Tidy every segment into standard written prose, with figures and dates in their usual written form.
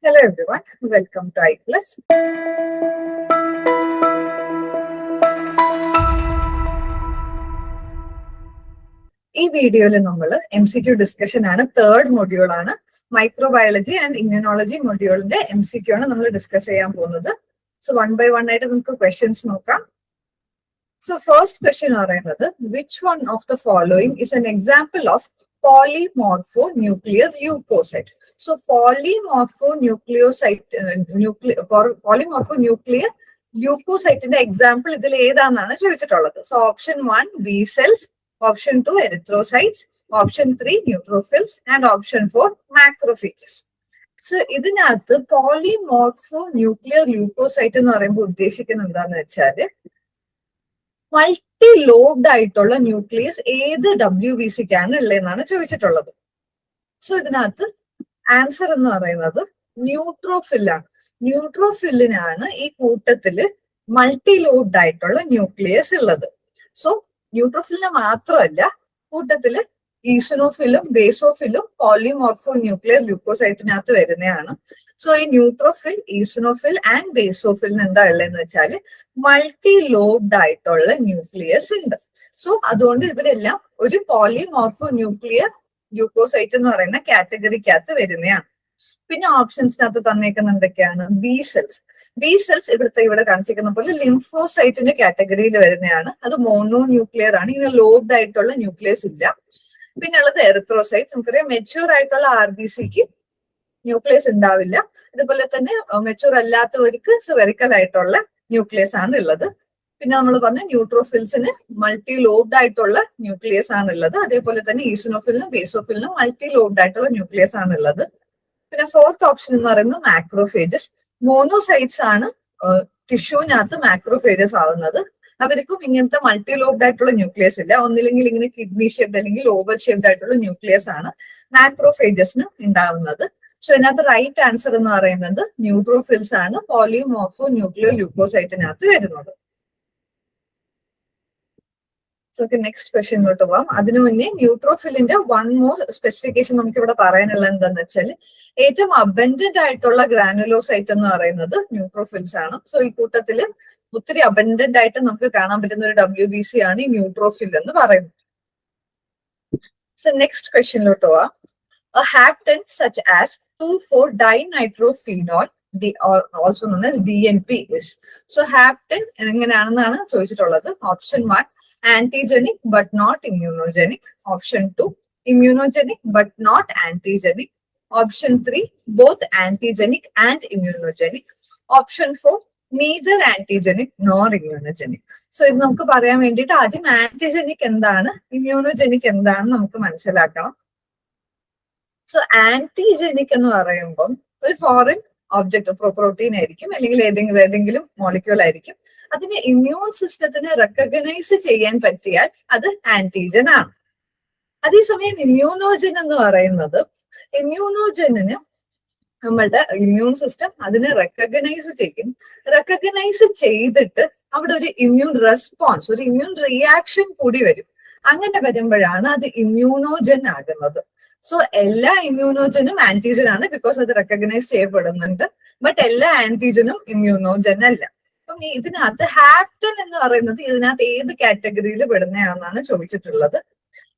Hello everyone, welcome to iPlus. ഈ വീഡിയോയിൽ നമ്മൾ MCQ ഡിസ്കഷൻ ആണ്, തേർഡ് മൊഡ്യൂൾ ആണ്. മൈക്രോബയോളജി ആൻഡ് ഇമ്മ്യൂണോളജി മൊഡ്യൂളിന്റെ MCQ ആണ് നമ്മൾ ഡിസ്കസ് ചെയ്യാൻ പോകുന്നത്. സോ വൺ ബൈ വൺ ആയിട്ട് നമുക്ക് ക്വസ്റ്റ്യൻസ് നോക്കാം. സോ ഫസ്റ്റ് ക്വസ്റ്റ്യൻ എന്ന് പറയുന്നത്, which one of the following is an example of polymorphonuclear leukocyte? So polymorphonuclear leukocyte example ഇതിൽ ഏതാണെന്നാണ് ചോദിച്ചിട്ടുള്ളത്. So option 1 B cells, option 2 erythrocytes, option 3 neutrophils and option 4 macrophages. So ഇതിനകത്ത് പോളിമോർഫോന്യൂക്ലിയർ leucocyte എന്ന് പറയുമ്പോൾ ഉദ്ദേശിക്കുന്നത് എന്താന്ന് വെച്ചാല്, മൾട്ടി ലോബ്ഡ് ആയിട്ടുള്ള ന്യൂക്ലിയസ് ഏത് WBCക്കാണ് ഉള്ളതെന്നാണ് ചോദിച്ചിട്ടുള്ളത്. സോ ഇതിനകത്ത് ആൻസർ എന്ന് പറയുന്നത് ന്യൂട്രോഫില്ലാണ്. ന്യൂട്രോഫില്ലിനാണ് ഈ കൂട്ടത്തില് മൾട്ടി ലോബ്ഡ് ആയിട്ടുള്ള ന്യൂക്ലിയസ് ഉള്ളത്. സോ ന്യൂട്രോഫിലിന് മാത്രമല്ല, കൂട്ടത്തില് ഈസിനോഫിലും ബേസോഫിലും പോളിമോർഫോന്യൂക്ലിയർ ല്യൂക്കോസൈറ്റിനകത്ത് വരുന്നതാണ്. സോ ഈ ന്യൂട്രോഫിൽ, ഈസിനോഫിൽ ആൻഡ് ബേസോഫിലിന് എന്താ ഉള്ളതെന്ന് വെച്ചാൽ മൾട്ടി ലോബ്ഡ് ആയിട്ടുള്ള ന്യൂക്ലിയസ് ഉണ്ട്. സോ അതുകൊണ്ട് ഇവരെല്ലാം ഒരു പോളിമോർഫോന്യൂക്ലിയർ ല്യൂക്കോസൈറ്റ് എന്ന് പറയുന്ന കാറ്റഗറിക്കകത്ത് വരുന്നതാണ്. പിന്നെ ഓപ്ഷൻസിനകത്ത് തന്നേക്കുന്ന എന്തൊക്കെയാണ്? B cells. ബി സെൽസ് ഇവിടെ കാണിച്ചിരിക്കുന്ന പോലെ ലിംഫോസൈറ്റിന്റെ കാറ്റഗറിയിൽ വരുന്നതാണ്. അത് മോണോ ന്യൂക്ലിയർ ആണ്, ഇങ്ങനെ ലോബ്ഡ് ആയിട്ടുള്ള ന്യൂക്ലിയസ് ഇല്ല. പിന്നെ ഉള്ളത് എറിത്രോസൈറ്റ്. നമുക്കറിയാം മെച്യൂർ ആയിട്ടുള്ള RBCക്ക് ന്യൂക്ലിയസ് ഉണ്ടാവില്ല. അതുപോലെ തന്നെ മെച്യൂർ അല്ലാത്തവർക്ക് സ്ഫെറിക്കൽ ആയിട്ടുള്ള ന്യൂക്ലിയസ് ആണ് ഉള്ളത്. പിന്നെ നമ്മൾ പറഞ്ഞ ന്യൂട്രോഫിൽസിന് മൾട്ടി ലോബ്ഡ് ആയിട്ടുള്ള ന്യൂക്ലിയസ് ആണ് ഉള്ളത്. അതേപോലെ തന്നെ ഈസിനോഫിലിനും ബേസോഫിലിനും മൾട്ടി ലോബ്ഡ് ആയിട്ടുള്ള ന്യൂക്ലിയസ് ആണ് ഉള്ളത്. പിന്നെ ഫോർത്ത് ഓപ്ഷൻ എന്ന് പറയുന്നത് മാക്രോഫേജസ്. മോണോസൈറ്റ്സ് ആണ് ടിഷ്യൂവിനകത്ത് മാക്രോഫേജസ് ആവുന്നത്. അവർക്കും ഇങ്ങനത്തെ മൾട്ടി ലോബ്ഡ് ആയിട്ടുള്ള ന്യൂക്ലിയസ് ഇല്ല. ഒന്നില്ലെങ്കിൽ ഇങ്ങനെ കിഡ്നി ഷേപ്ഡ് അല്ലെങ്കിൽ ഓവൽ ഷേപ്ഡ് ആയിട്ടുള്ള ന്യൂക്ലിയസ് ആണ് മാക്രോഫേജസിന് ഉണ്ടാവുന്നത്. സോ ഇതിനകത്ത് റൈറ്റ് ആൻസർ എന്ന് പറയുന്നത് ന്യൂട്രോഫിൽസ് ആണ് പോളിമോർഫോന്യൂക്ലിയർ ല്യൂക്കോസൈറ്റിനകത്ത് വരുന്നത്. സോ നെക്സ്റ്റ് ക്വസ്റ്റ്യനിലോട്ട് പോവാം. അതിനു മുന്നേ ന്യൂട്രോഫിലിന്റെ വൺ മോർ സ്പെസിഫിക്കേഷൻ നമുക്ക് ഇവിടെ പറയാനുള്ളത് എന്താണെന്ന് വെച്ചാൽ, ഏറ്റവും അബൻഡന്റ് ആയിട്ടുള്ള ഗ്രാനുലോസൈറ്റ് എന്ന് പറയുന്നത് ന്യൂട്രോഫിൽസ് ആണ്. സോ ഈ കൂട്ടത്തില് ഒത്തിരി അബൻഡന്റ് ആയിട്ട് നമുക്ക് കാണാൻ പറ്റുന്ന ഒരു WBC ആണ് ഈ ന്യൂട്രോഫിൽ എന്ന് പറയുന്നത്. സോ നെക്സ്റ്റ് ക്വസ്റ്റ്യനിലോട്ട് പോവാം. A hapten such as 2,4-dinitrophenol, also known as DNP is. So hapten എങ്ങനെയാണെന്നാണ് ചോദിച്ചിട്ടുള്ളത്. Option 1 antigenic but not immunogenic. Option 2 immunogenic but not antigenic. Option 3 both antigenic and immunogenic. Option 4 neither antigenic nor immunogenic. So ഇത് നമുക്ക് പറയാൻ വേണ്ടിയിട്ട് ആദ്യം antigenic എന്താണ്, ഇമ്മ്യൂണോജനിക് എന്താണെന്ന് നമുക്ക് മനസ്സിലാക്കണം. സോ ആന്റിജനിക് എന്ന് പറയുമ്പോൾ ഒരു ഫോറിൻ ഒബ്ജക്ട്, പ്രോട്ടീൻ ആയിരിക്കും അല്ലെങ്കിൽ ഏതെങ്കിലും മോളിക്യൂൾ ആയിരിക്കും. അതിന് ഇമ്മ്യൂൺ സിസ്റ്റത്തിന് റെക്കഗ്നൈസ് ചെയ്യാൻ പറ്റിയാൽ അത് ആന്റിജൻ ആണ്. അതേസമയം ഇമ്മ്യൂണോജൻ എന്ന് പറയുന്നത്, ഇമ്മ്യൂണോജനിന് നമ്മളുടെ ഇമ്മ്യൂൺ സിസ്റ്റം അതിനെ റെക്കഗ്നൈസ് ചെയ്യും. റെക്കഗ്നൈസ് ചെയ്തിട്ട് അവിടെ ഒരു ഇമ്മ്യൂൺ റെസ്പോൺസ്, ഒരു ഇമ്മ്യൂൺ റിയാക്ഷൻ കൂടി വരും. അങ്ങനെ വരുമ്പോഴാണ് അത് ഇമ്മ്യൂണോജൻ ആകുന്നത്. സോ എല്ലാ ഇമ്മ്യൂണോജനും ആന്റിജൻ ആണ്, ബിക്കോസ് അത് റെക്കഗ്നൈസ് ചെയ്യപ്പെടുന്നുണ്ട്. ബട്ട് എല്ലാ ആന്റിജനും ഇമ്മ്യൂണോജൻ അല്ല. അപ്പം ഇതിനകത്ത് ഹാപ്റ്റൻ എന്ന് പറയുന്നത് ഇതിനകത്ത് ഏത് കാറ്റഗറിയിൽ പെടുന്നതാണെന്നാണ് ചോദിച്ചിട്ടുള്ളത്.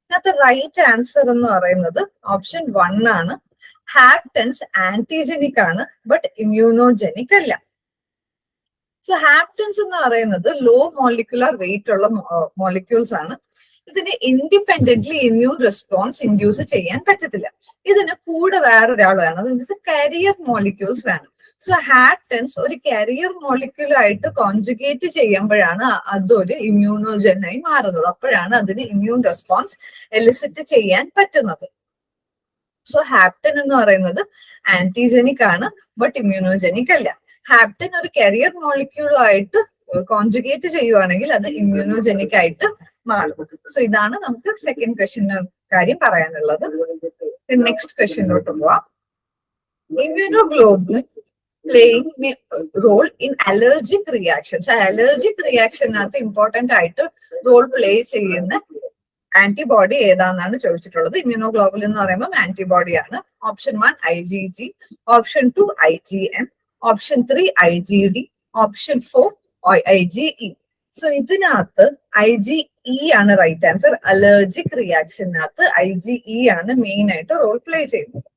ഇതിനകത്ത് റൈറ്റ് ആൻസർ എന്ന് പറയുന്നത് ഓപ്ഷൻ 1 ആണ്. ഹാപ്റ്റൻസ് ആന്റിജനിക് ആണ്, ബട്ട് ഇമ്മ്യൂണോജനിക് അല്ല. സോ ഹാപ്റ്റൻസ് എന്ന് പറയുന്നത് ലോ മോളിക്കുലർ വെയിറ്റ് ഉള്ള മോളിക്യൂൾസ് ആണ്. ഇതിന് ഇൻഡിപെൻഡന്റ്ലി ഇമ്മ്യൂൺ റെസ്പോൺസ് ഇൻഡ്യൂസ് ചെയ്യാൻ പറ്റത്തില്ല. ഇതിന് കൂടെ വേറൊരാൾ വേണം, അതായത് കാരിയർ മോളിക്യൂൾസ് വേണം. സോ ഹാപ്റ്റൻസ് ഒരു കാരിയർ മോളിക്യൂളായിട്ട് കോൺജുഗേറ്റ് ചെയ്യുമ്പോഴാണ് അതൊരു ഇമ്മ്യൂണോജനായി മാറുന്നത്. അപ്പോഴാണ് അതിന് ഇമ്മ്യൂൺ റെസ്പോൺസ് എലിസിറ്റ് ചെയ്യാൻ പറ്റുന്നത്. സോ ഹാപ്റ്റൻ എന്ന് പറയുന്നത് ആന്റിജനിക് ആണ്, ബട്ട് ഇമ്മ്യൂണോജനിക് അല്ല. ഹാപ്റ്റൻ ഒരു കാരിയർ മോളിക്യൂളുമായിട്ട് കോൺജുഗേറ്റ് ചെയ്യുവാണെങ്കിൽ അത് ഇമ്മ്യൂണോജനിക് ആയിട്ട് മാറും. സോ ഇതാണ് നമുക്ക് സെക്കൻഡ് ക്വസ്റ്റ്യൻ കാര്യം പറയാനുള്ളത്. നെക്സ്റ്റ് ക്വസ്റ്റ്യനിലോട്ട് പോവാം. Immunoglobulin playing role in allergic reactions. Allergic റിയാക്ഷനകത്ത് ഇമ്പോർട്ടന്റ് ആയിട്ട് റോൾ പ്ലേ ചെയ്യുന്ന ആന്റിബോഡി ഏതാണെന്നാണ് ചോദിച്ചിട്ടുള്ളത്. ഇമ്മ്യൂണോഗ്ലോബുലിൻ എന്ന് പറയുമ്പോൾ ആന്റിബോഡിയാണ്. Option 1 IgG, option 2 IgM, option 3 IgD, option 4 IgE. So ഇതിനകത്ത് IgE ആണ് റൈറ്റ് ആൻസർ. അലർജിക് റിയാക്ഷനകത്ത് IgE ആണ് മെയിൻ ആയിട്ട് റോൾ പ്ലേ ചെയ്യുന്നത്.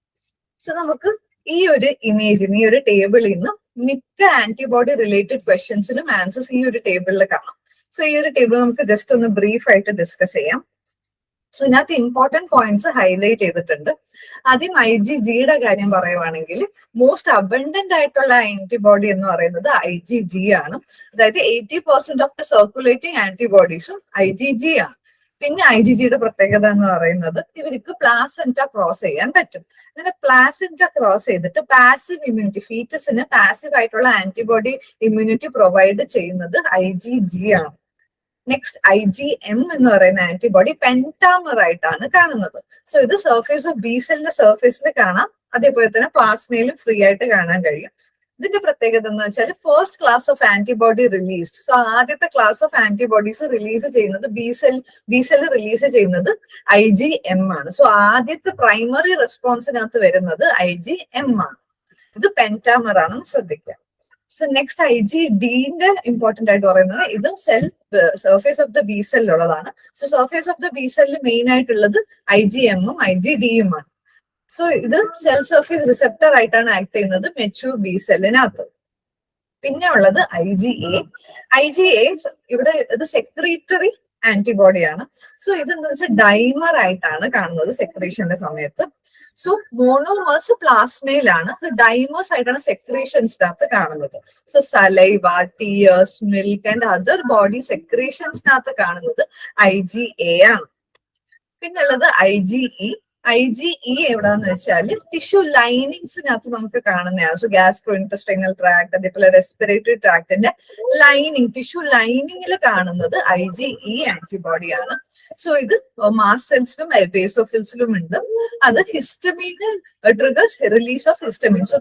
സോ നമുക്ക് ഈ ഒരു ഇമേജിന്, ഈ ഒരു ടേബിളിൽ നിന്ന് മിക്ക ആന്റിബോഡി റിലേറ്റഡ് ക്വസ്റ്റ്യൻസിനും ആൻസേഴ്സ് ഈ ഒരു ടേബിളിൽ കാണാം. സോ ഈ ഒരു ടേബിൾ നമുക്ക് ജസ്റ്റ് ഒന്ന് ബ്രീഫ് ആയിട്ട് ഡിസ്കസ് ചെയ്യാം. സോ ഇതിനകത്ത് ഇമ്പോർട്ടന്റ് പോയിന്റ്സ് ഹൈലൈറ്റ് ചെയ്തിട്ടുണ്ട്. ആദ്യം IgGയുടെ കാര്യം പറയുവാണെങ്കിൽ മോസ്റ്റ് അബണ്ടന്റ് ആയിട്ടുള്ള ആന്റിബോഡി എന്ന് പറയുന്നത് IgG ആണ്. അതായത് 80% ഓഫ് ദ സർക്കുലേറ്റിംഗ് ആന്റിബോഡീസും IgG ആണ്. പിന്നെ IgGയുടെ പ്രത്യേകത എന്ന് പറയുന്നത് ഇവർക്ക് പ്ലാസെന്റ ക്രോസ് ചെയ്യാൻ പറ്റും. അങ്ങനെ പ്ലാസെന്റ ക്രോസ് ചെയ്തിട്ട് പാസീവ് ഇമ്മ്യൂണിറ്റി, ഫീറ്റസിന് പാസീവ് ആയിട്ടുള്ള ആന്റിബോഡി ഇമ്മ്യൂണിറ്റി പ്രൊവൈഡ് ചെയ്യുന്നത് IgG ആണ്. നെക്സ്റ്റ് IgM എന്ന് പറയുന്ന ആന്റിബോഡി പെന്റാമർ ആയിട്ടാണ് കാണുന്നത്. സോ ഇത് സർഫേസ് ഓഫ് ബി സെല്ലിന്റെ സർഫേസിൽ കാണാം, അതേപോലെ തന്നെ പ്ലാസ്മയിലും ഫ്രീ ആയിട്ട് കാണാൻ കഴിയും. ഇതിന്റെ പ്രത്യേകത എന്ന് വെച്ചാൽ first class of antibody released. So ആദ്യത്തെ ക്ലാസ് ഓഫ് ആന്റിബോഡീസ് റിലീസ് ചെയ്യുന്നത് ബി സെൽ റിലീസ് ചെയ്യുന്നത് IgM ആണ്. സോ ആദ്യത്തെ പ്രൈമറി റെസ്പോൺസിനകത്ത് വരുന്നത് IgM ആണ്. ഇത് പെന്റാമർ ആണെന്ന് ശ്രദ്ധിക്കുക. സോ നെക്സ്റ്റ് IgDന്റെ ഇമ്പോർട്ടന്റ് ആയിട്ട് പറയുന്നത് ഇതും cell surface of the B സെല്ലുള്ളതാണ്. So surface of the B സെല്ലിൽ മെയിൻ ആയിട്ടുള്ളത് IgMഉം IgDയും ആണ്. സോ ഇത് സെൽ സർഫേസ് റിസെപ്റ്റർ ആയിട്ടാണ് ആക്ട് ചെയ്യുന്നത് മെച്യൂർ ബി സെല്ലിനകത്ത്. പിന്നെ ഉള്ളത് IgA. ഇവിടെ ഇത് സെക്രീറ്ററി ആന്റിബോഡിയാണ്. സോ ഇതെന്താ വെച്ചാൽ ഡൈമർ ആയിട്ടാണ് കാണുന്നത് സെക്രീഷന്റെ സമയത്ത്. സോ മോണോമേഴ്സ് പ്ലാസ്മയിലാണ്, ഡൈമേഴ്സ് ആയിട്ടാണ് സെക്രീഷൻസിനകത്ത് കാണുന്നത്. So saliva, tears, milk and other body സെക്രീഷൻസിനകത്ത് കാണുന്നത് IgA ആണ്. പിന്നുള്ളത് IgE. എവിടാന്ന് വെച്ചാൽ ടിഷ്യൂ ലൈനിങ്സിനകത്ത് നമുക്ക് കാണുന്നതാണ്. സോ ഗ്യാസ്ട്രോ ഇൻറ്റസ്റ്റൈനൽ ട്രാക്ട്, അതേപോലെ റെസ്പിറേറ്ററി ട്രാക്ടിന്റെ ലൈനിങ്, ടിഷ്യൂ ലൈനിങ്ങിൽ കാണുന്നത് IgE ആന്റിബോഡിയാണ്. സോ ഇത് മാസ്റ്റ് സെൽസിലും ബേസോഫിൽസിലും ഉണ്ട്. അത് ഹിസ്റ്റമിന് triggers release of histamine. So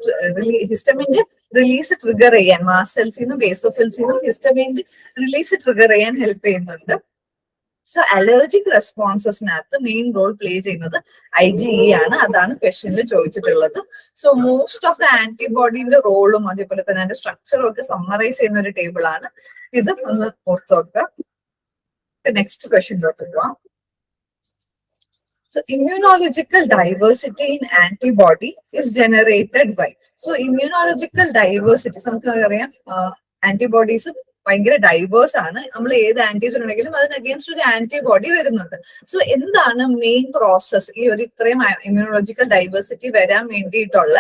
ഹിസ്റ്റമിന്റെ റിലീസ് ട്രിഗർ ചെയ്യാൻ മാസ്റ്റ് സെൽസിനും ബേസോഫിൽസിനും ഹിസ്റ്റമിന്റെ റിലീസ് ട്രിഗർ ചെയ്യാൻ ഹെൽപ്പ് ചെയ്യുന്നുണ്ട്. സോ അലർജിക് റെസ്പോൺസസിനകത്ത് മെയിൻ റോൾ പ്ലേ ചെയ്യുന്നത് IgE ആണ്. അതാണ് ക്വസ്റ്റ്യനിൽ ചോദിച്ചിട്ടുള്ളത്. സോ മോസ്റ്റ് ഓഫ് ദ ആന്റിബോഡിന്റെ റോളും അതേപോലെ തന്നെ അതിന്റെ സ്ട്രക്ചറും ഒക്കെ സമ്മറൈസ് ചെയ്യുന്ന ഒരു ടേബിൾ ആണ് ഇത്. ഒന്ന് ഓർത്ത് വെക്കുക. നെക്സ്റ്റ് ക്വസ്റ്റ്യനിലോട്ട് പോവാം. So immunological diversity in antibody is generated by. So immunological diversity നമുക്കറിയാം ആന്റിബോഡീസ് ഭയങ്കര ഡൈവേഴ്സ് ആണ്. നമ്മൾ ഏത് ആന്റിജൻ ഉണ്ടെങ്കിലും അതിന് അഗേൻസ്റ്റ് ഒരു ആന്റിബോഡി വരുന്നുണ്ട്. സോ എന്താണ് മെയിൻ പ്രോസസ്, ഈ ഒരു ഇത്രയും ഇമ്മ്യൂണോളജിക്കൽ ഡൈവേഴ്സിറ്റി വരാൻ വേണ്ടിയിട്ടുള്ള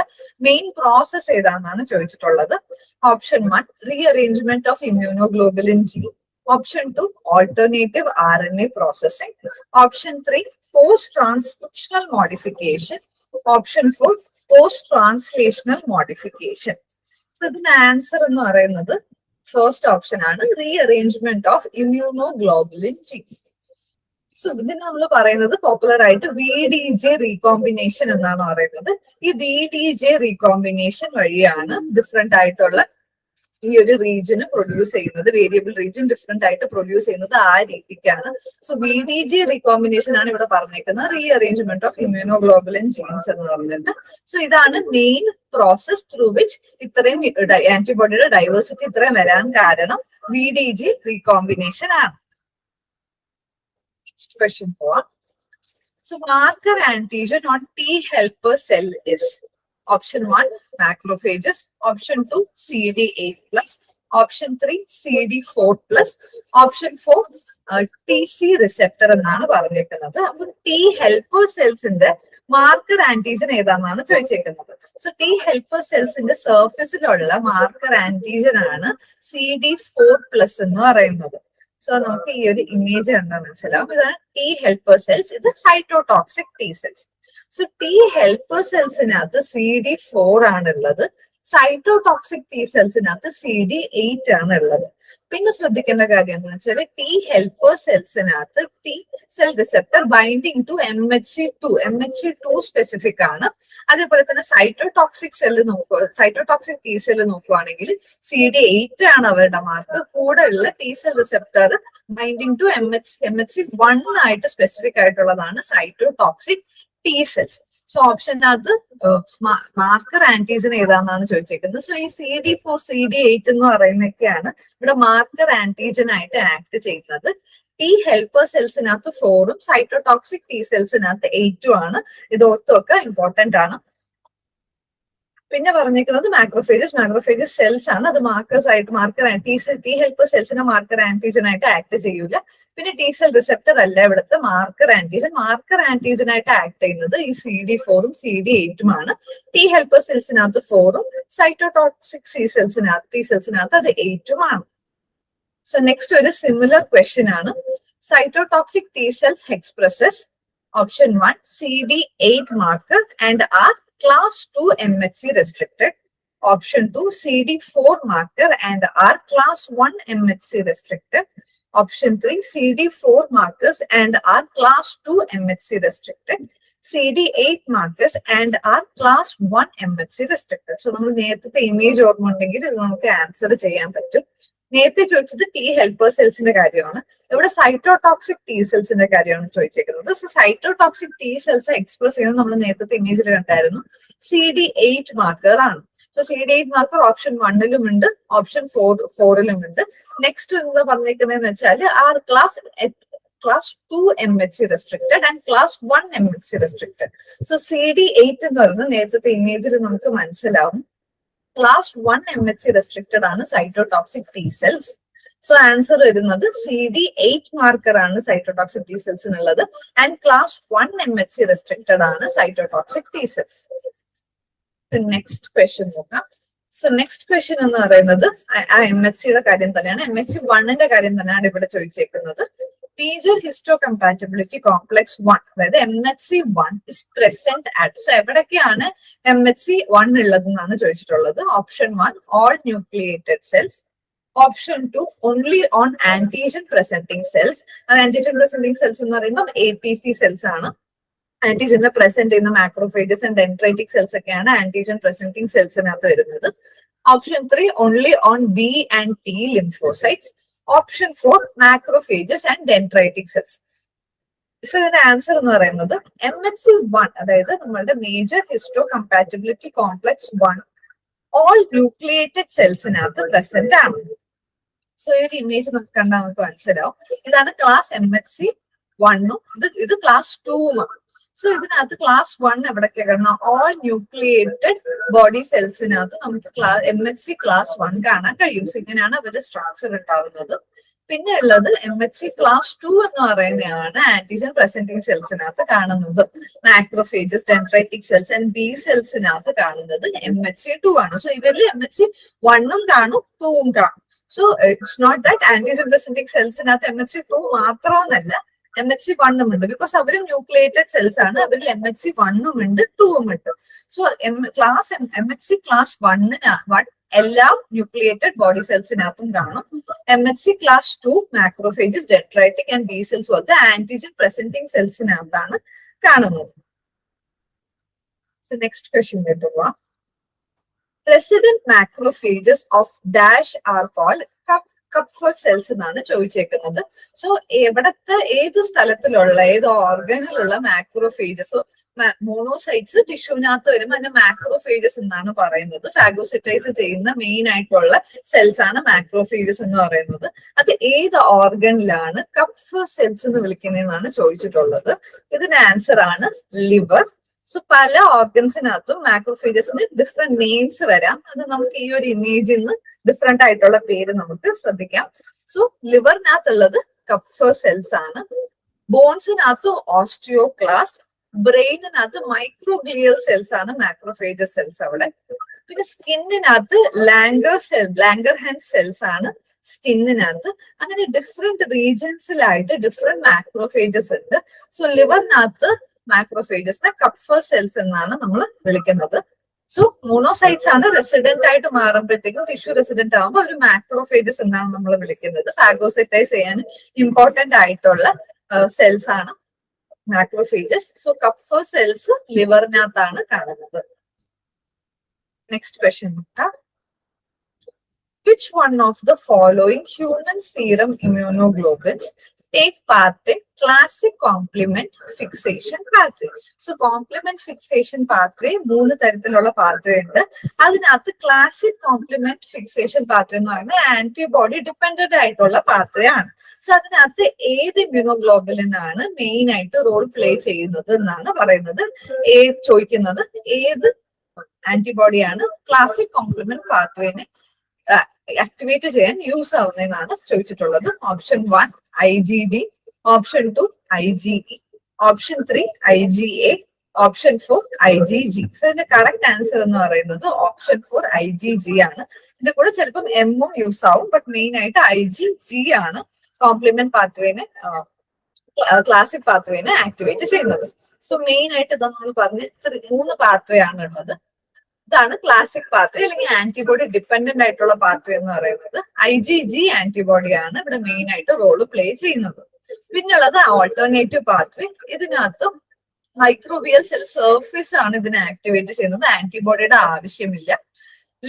മെയിൻ പ്രോസസ് ഏതാണെന്നാണ് ചോദിച്ചിട്ടുള്ളത്. Option 1 rearrangement of immunoglobulin G, option 2 alternative RNA processing, option 3 post transcriptional modification, option 4 post translational modification. So ഇതിന്റെ ആൻസർ എന്ന് പറയുന്നത് ഫസ്റ്റ് ഓപ്ഷൻ ആണ്, rearrangement of immunoglobulin genes. So ഇതിന് നമ്മൾ പറയുന്നത് പോപ്പുലർ ആയിട്ട് VDJ റീകോമ്പിനേഷൻ എന്നാണ് പറയുന്നത്. ഈ VDJ റീകോമ്പിനേഷൻ വഴിയാണ് ഡിഫറെന്റ് ആയിട്ടുള്ള ഈ ഒരു റീജിയന് പ്രൊഡ്യൂസ് ചെയ്യുന്നത്, വേരിയബിൾ റീജിയൻ ഡിഫറെന്റ് ആയിട്ട് പ്രൊഡ്യൂസ് ചെയ്യുന്നത് ആ രീതിക്കാണ്. സോ VDJ റീകോമ്പിനേഷൻ ആണ് ഇവിടെ പറഞ്ഞേക്കുന്നത്, റീഅറേഞ്ച്മെന്റ് ഓഫ് ഇമ്മ്യൂണോഗ്ലോബുലിൻ ജീൻസ് എന്ന് പറഞ്ഞിട്ട്. സോ ഇതാണ് മെയിൻ പ്രോസസ് ത്രൂ വിച്ച് ഇത്രയും ആന്റിബോഡിയുടെ ഡൈവേഴ്സിറ്റി ഇത്രയും വരാൻ കാരണം VDJ റീകോമ്പിനേഷൻ ആണ്. നെക്സ്റ്റ് ക്വസ്റ്റ്യൻ പോവാം. So marker antigen on T helper cell is option 1 macrophages, option 2 CD8+, option 3 CD4+, option 4 TC receptor എന്നാണ് പറഞ്ഞേക്കുന്നത്. അപ്പൊ T helper സെൽസിന്റെ മാർക്കർ ആന്റിജൻ ഏതാണെന്നാണ് ചോദിച്ചേക്കുന്നത്. സോ T helper സെൽസിന്റെ സർഫസിലുള്ള മാർക്കർ ആന്റിജൻ ആണ് CD4+ എന്ന് പറയുന്നത്. സോ നമുക്ക് ഈ ഒരു ഇമേജ് കണ്ടാൽ മനസ്സിലാവും. ഇതാണ് T helper സെൽസ്, ഇത് cytotoxic T cells. So T helper സെൽസിനകത്ത് CD4 ആണുള്ളത്, സൈറ്റോടോക്സിക് ടി സെൽസിനകത്ത് CD8 ആണ് ഉള്ളത്. പിന്നെ ശ്രദ്ധിക്കേണ്ട കാര്യം എന്ന് വെച്ചാൽ ടി ഹെൽപ്പർ സെൽസിനകത്ത് T cell receptor binding to MHC2 specific ആണ്. അതേപോലെ തന്നെ സൈറ്റോടോക്സിക് ടി സെല്ല് നോക്കുവാണെങ്കിൽ CD8 ആണ് അവരുടെ മാർക്ക്. കൂടെ ഉള്ള T cell receptor binding to MHC1 ആയിട്ട് സ്പെസിഫിക് ആയിട്ടുള്ളതാണ് സൈറ്റോടോക്സിക് ടി സെൽസ്. സോ ഓപ്ഷനകത്ത് മാർക്കർ ആന്റിജൻ ഏതാണെന്നാണ് ചോദിച്ചേക്കുന്നത്. സോ ഈ CD4 CD8 എന്ന് പറയുന്നതൊക്കെയാണ് ഇവിടെ മാർക്കർ ആന്റിജൻ ആയിട്ട് ആക്ട് ചെയ്യുന്നത്. ടി ഹെൽപ്പർ സെൽസിനകത്ത് 4ഉം സൈറ്റോടോക്സിക് ടി സെൽസിനകത്ത് 8ഉം ആണ്. ഇത് ഓർത്തൊക്കെ ഇമ്പോർട്ടന്റ് ആണ്. പിന്നെ പറഞ്ഞിരിക്കുന്നത് മാക്രോഫേജസ് സെൽസ് ആണ്. അത് ടി ഹെൽപ്പർ സെൽസിനെ മാർക്കർ ആന്റിജൻ ആയിട്ട് ആക്ട് ചെയ്യൂല. പിന്നെ ടി സെൽ റിസെപ്റ്റർ അല്ല ഇവിടുത്തെ മാർക്കർ ആന്റിജൻ ആയിട്ട് ആക്ട് ചെയ്യുന്നത് ഈ CD4ഉം CD8ഉം ആണ്. ടി ഹെൽപ്പർ സെൽസിനകത്ത് 4ഉം സൈറ്റോടോക്സിക് ടി സെൽസിനകത്ത് അത് 8ഉം ആണ്. സോ നെക്സ്റ്റ് ഒരു സിമിലർ ക്വസ്റ്റ്യൻ ആണ്. Cytotoxic T cells expresses option 1 CD8 marker and are class 2 MHC restricted. Option 2 CD4 marker and are class 1 MHC restricted. Option 3 CD4 markers and are class 2 MHC restricted. CD8 markers and are class 1 MHC restricted. So നമ്മൾ നേരത്തെ image ഓർമ്മ ഉണ്ടെങ്കിൽ ഇത് നമുക്ക് answer ചെയ്യാൻ പറ്റും. നേരത്തെ ചോദിച്ചത് ടി ഹെൽപ്പർ സെൽസിന്റെ കാര്യമാണ്. ഇവിടെ സൈറ്റോടോക്സിക് ടി സെൽസിന്റെ കാര്യമാണ് ചോദിച്ചേക്കുന്നത്. So cytotoxic T cells express ചെയ്യുന്നത് നമ്മൾ നേരത്തെ ഇമേജിൽ കണ്ടായിരുന്നു CD8 മാർക്കർ ആണ്. സോ CD8 മാർക്കർ ഓപ്ഷൻ 1ലും ഉണ്ട്, ഓപ്ഷൻ 4ലും ഉണ്ട്. നെക്സ്റ്റ് എന്ന് പറഞ്ഞേക്കുന്നതെന്ന് വെച്ചാൽ R class 2 MHC restricted and class 1 MHC restricted. So CD8 എന്ന് പറയുന്നത് നേരത്തെ ഇമേജിൽ നമുക്ക് മനസ്സിലാവും class 1 MHC restricted ആണ് cytotoxic T cells. So answer വരുന്നത് CD8 മാർക്കർ ആണ് സൈറ്റോടോക്സിക് ടി സെൽസിനുള്ളത് ആൻഡ് ക്ലാസ് 1 MHC restricted ആണ് cytotoxic T cells. Next question നോക്കാം. സോ നെക്സ്റ്റ് ക്വസ്റ്റ്യൻ എന്ന് പറയുന്നത് ആ MHCയുടെ കാര്യം തന്നെയാണ്. MHC1ന്റെ കാര്യം തന്നെയാണ് ഇവിടെ ചോദിച്ചേക്കുന്നത്. Major histocompatibility complex 1, അതായത് MHC1 is present at. So എവിടൊക്കെയാണ് MHC1 ഉള്ളതെന്നാണ് ചോദിച്ചിട്ടുള്ളത്. Option 1 all nucleated cells. Option 2 only on antigen presenting cells. അത് ആന്റിജൻ പ്രസന്റിംഗ് സെൽസ് എന്ന് പറയുമ്പോൾ APC സെൽസ് ആണ്. ആന്റിജനെ പ്രസന്റ് ചെയ്യുന്ന മാക്രോഫേജസ് ആൻഡ് ഡെൻഡ്രൈറ്റിക് സെൽസ് ഒക്കെയാണ് ആന്റിജൻ പ്രസന്റിംഗ് സെൽസിനകത്ത് വരുന്നത്. Option 3 only on B and T lymphocytes. Option 4 macrophages and dendritic cells. So ഇതിന്റെ ആൻസർ എന്ന് പറയുന്നത് MHC1, അതായത് നമ്മളുടെ major histocompatibility complex 1 all nucleated സെൽസിനകത്ത് present ആണ്. സോ ഈ ഒരു ഇമേജ് നമുക്ക് കണ്ടാൽ നമുക്ക് മനസ്സിലാവും. ഇതാണ് ക്ലാസ് MHC1ഉം ഇത് ക്ലാസ് 2ഉമാണ്. സോ ഇതിനകത്ത് ക്ലാസ് 1 എവിടൊക്കെ കാണാം? ഓൾ ന്യൂക്ലിയേറ്റഡ് ബോഡി സെൽസിനകത്ത് നമുക്ക് MHC ക്ലാസ് 1 കാണാൻ കഴിയും. സോ ഇങ്ങനെയാണ് അവരുടെ സ്ട്രക്ചർ ഉണ്ടാവുന്നത്. പിന്നെ ഉള്ളത് MHC ക്ലാസ് 2 എന്ന് പറയുന്നതാണ് ആന്റിജൻ പ്രസന്റിംഗ് സെൽസിനകത്ത് കാണുന്നത്. Macrophages, dendritic cells and B സെൽസിനകത്ത് കാണുന്നത് MHC2 ആണ്. സോ ഇവരിൽ MHC1ഉം കാണും 2ഉം കാണും. So it's not that antigen presenting സെൽസിനകത്ത് MHC2 മാത്രമെന്നല്ല, MHC1ഉം ഉണ്ട്. ബിക്കോസ് അവരും ന്യൂക്ലിയേറ്റഡ് സെൽസ് ആണ്. അവരിൽ MHC1ഉം ഉണ്ട് 2ഉം ഉണ്ട്. സോ MHC ക്ലാസ് 1 എല്ലാ ന്യൂക്ലിയേറ്റഡ് ബോഡി സെൽസിനകത്തും കാണും. MHC class 2 macrophages, dendritic and B cells പോലത്തെ ആന്റിജൻ പ്രസന്റിംഗ് സെൽസിനകത്താണ് കാണുന്നത്. സോ നെക്സ്റ്റ് ക്വസ്റ്റ്യൻ കേട്ടുക. Resident macrophages of dash are called Kupffer cells എന്നാണ് ചോദിച്ചേക്കുന്നത്. സോ എവിടത്തെ ഏത് സ്ഥലത്തിലുള്ള ഏത് ഓർഗനിലുള്ള മാക്രോഫേജസ്, മോണോസൈറ്റ്സ് ടിഷ്യൂവിനകത്ത് വരുമ്പോൾ അതിന്റെ മാക്രോഫേജസ് എന്നാണ് പറയുന്നത്. ഫാഗോസിറ്റൈസ് ചെയ്യുന്ന മെയിൻ ആയിട്ടുള്ള സെൽസ് ആണ് മാക്രോഫേജസ് എന്ന് പറയുന്നത്. അത് ഏത് ഓർഗനിലാണ് കപ്ഫർ സെൽസ് എന്ന് വിളിക്കുന്നതെന്നാണ് ചോദിച്ചിട്ടുള്ളത്. ഇതിന്റെ ആൻസർ ആണ് ലിവർ. സോ പല ഓർഗൻസിനകത്തും മാക്രോഫേജസിന് ഡിഫറെന്റ് നെയിംസ് വരാം. അത് നമുക്ക് ഈ ഒരു ഇമേജിൽ നിന്ന് ഡിഫറെന്റ് ആയിട്ടുള്ള പേര് നമുക്ക് ശ്രദ്ധിക്കാം. സോ ലിവറിനകത്തുള്ളത് കപ്ഫർ സെൽസ് ആണ്. ബോൺസിനകത്ത് ഓസ്റ്റിയോക്ലാസ്റ്റ്, ബ്രെയിനിനകത്ത് മൈക്രോഗ്ലിയൽ സെൽസ് ആണ് മാക്രോഫേജസ് സെൽസ് അവിടെ. പിന്നെ സ്കിന്നിനകത്ത് ലാംഗർഹാൻസ് സെൽസ് ആണ് സ്കിന്നിനകത്ത്. അങ്ങനെ ഡിഫറെന്റ് റീജിയൻസിലായിട്ട് ഡിഫറെന്റ് മാക്രോഫേജസ് ഉണ്ട്. സോ ലിവറിനകത്ത് മാക്രോഫേജസിനെ കപ്ഫർ സെൽസ് എന്നാണ് നമ്മൾ വിളിക്കുന്നത്. സോ മോണോസൈറ്റ്സ് ആണ് റെസിഡന്റ് ആയിട്ട് മാറുമ്പോഴത്തേക്കും ടിഷ്യൂ റെസിഡന്റ് ആകുമ്പോൾ അവർ മാക്രോഫേജസ് എന്നാണ് നമ്മൾ വിളിക്കുന്നത്. ഫാഗോസൈറ്റൈസ് ചെയ്യാൻ ഇമ്പോർട്ടന്റ് ആയിട്ടുള്ള സെൽസ് ആണ് മാക്രോഫേജസ്. സോ കപ്ഫർ സെൽസ് ലിവറിനകത്താണ് കാണുന്നത്. നെക്സ്റ്റ് ക്വസ്റ്റ്യൻ നോക്കാം. Which one of the following human serum immunoglobulins take part in classic complement fixation pathway? So complement fixation pathway മൂന്ന് തരത്തിലുള്ള പാത്വേ ഉണ്ട്. അതിനകത്ത് ക്ലാസിക് കോംപ്ലിമെന്റ് ഫിക്സേഷൻ പാത്വേ എന്ന് പറയുന്നത് ആന്റിബോഡി ഡിപ്പെൻഡന്റ് ആയിട്ടുള്ള pathway ആണ്. സോ അതിനകത്ത് ഏത് ഇമ്മ്യൂണോഗ്ലോബുലിൻ ആണ് മെയിൻ ആയിട്ട് റോൾ പ്ലേ ചെയ്യുന്നത് എന്നാണ് പറയുന്നത്. ചോദിക്കുന്നത് ഏത് ആന്റിബോഡിയാണ് ക്ലാസിക് കോംപ്ലിമെന്റ് പാത്വേനെ ആക്ടിവേറ്റ് ചെയ്യാൻ യൂസ് ആവുന്നതെന്നാണ് ചോദിച്ചിട്ടുള്ളത്. Option 1 IgD, option 2 IgE, option 3 IgA, option 4 IgG. So ഇതിന്റെ കറക്റ്റ് ആൻസർ എന്ന് പറയുന്നത് ഓപ്ഷൻ 4 IgG ആണ്. ഇതിന്റെ കൂടെ ചിലപ്പം എമ്മും യൂസ് ആവും, ബട്ട് മെയിൻ ആയിട്ട് IgG ആണ് കോംപ്ലിമെന്റ് പാത്വേനെ ക്ലാസിക് പാത്വേനെ ആക്ടിവേറ്റ് ചെയ്യുന്നത്. സോ മെയിൻ ആയിട്ട് ഇതാ നമ്മൾ പറഞ്ഞ 3 പാത്വേ ആണ് ഉള്ളത്. ഇതാണ് ക്ലാസിക് പാത്വേ അല്ലെങ്കിൽ ആന്റിബോഡി ഡിപ്പെൻഡന്റ് ആയിട്ടുള്ള പാത്വേ എന്ന് പറയുന്നത്. IgG ആന്റിബോഡിയാണ് ഇവിടെ മെയിൻ ആയിട്ട് റോള് പ്ലേ ചെയ്യുന്നത്. പിന്നുള്ളത് ആൾട്ടർനേറ്റീവ് പാത്വേ. ഇതിനകത്ത് മൈക്രോബിയൽ സെൽ സർഫേസ് ആണ് ഇതിനെ ആക്ടിവേറ്റ് ചെയ്യുന്നത്. ആന്റിബോഡിയുടെ ആവശ്യമില്ല.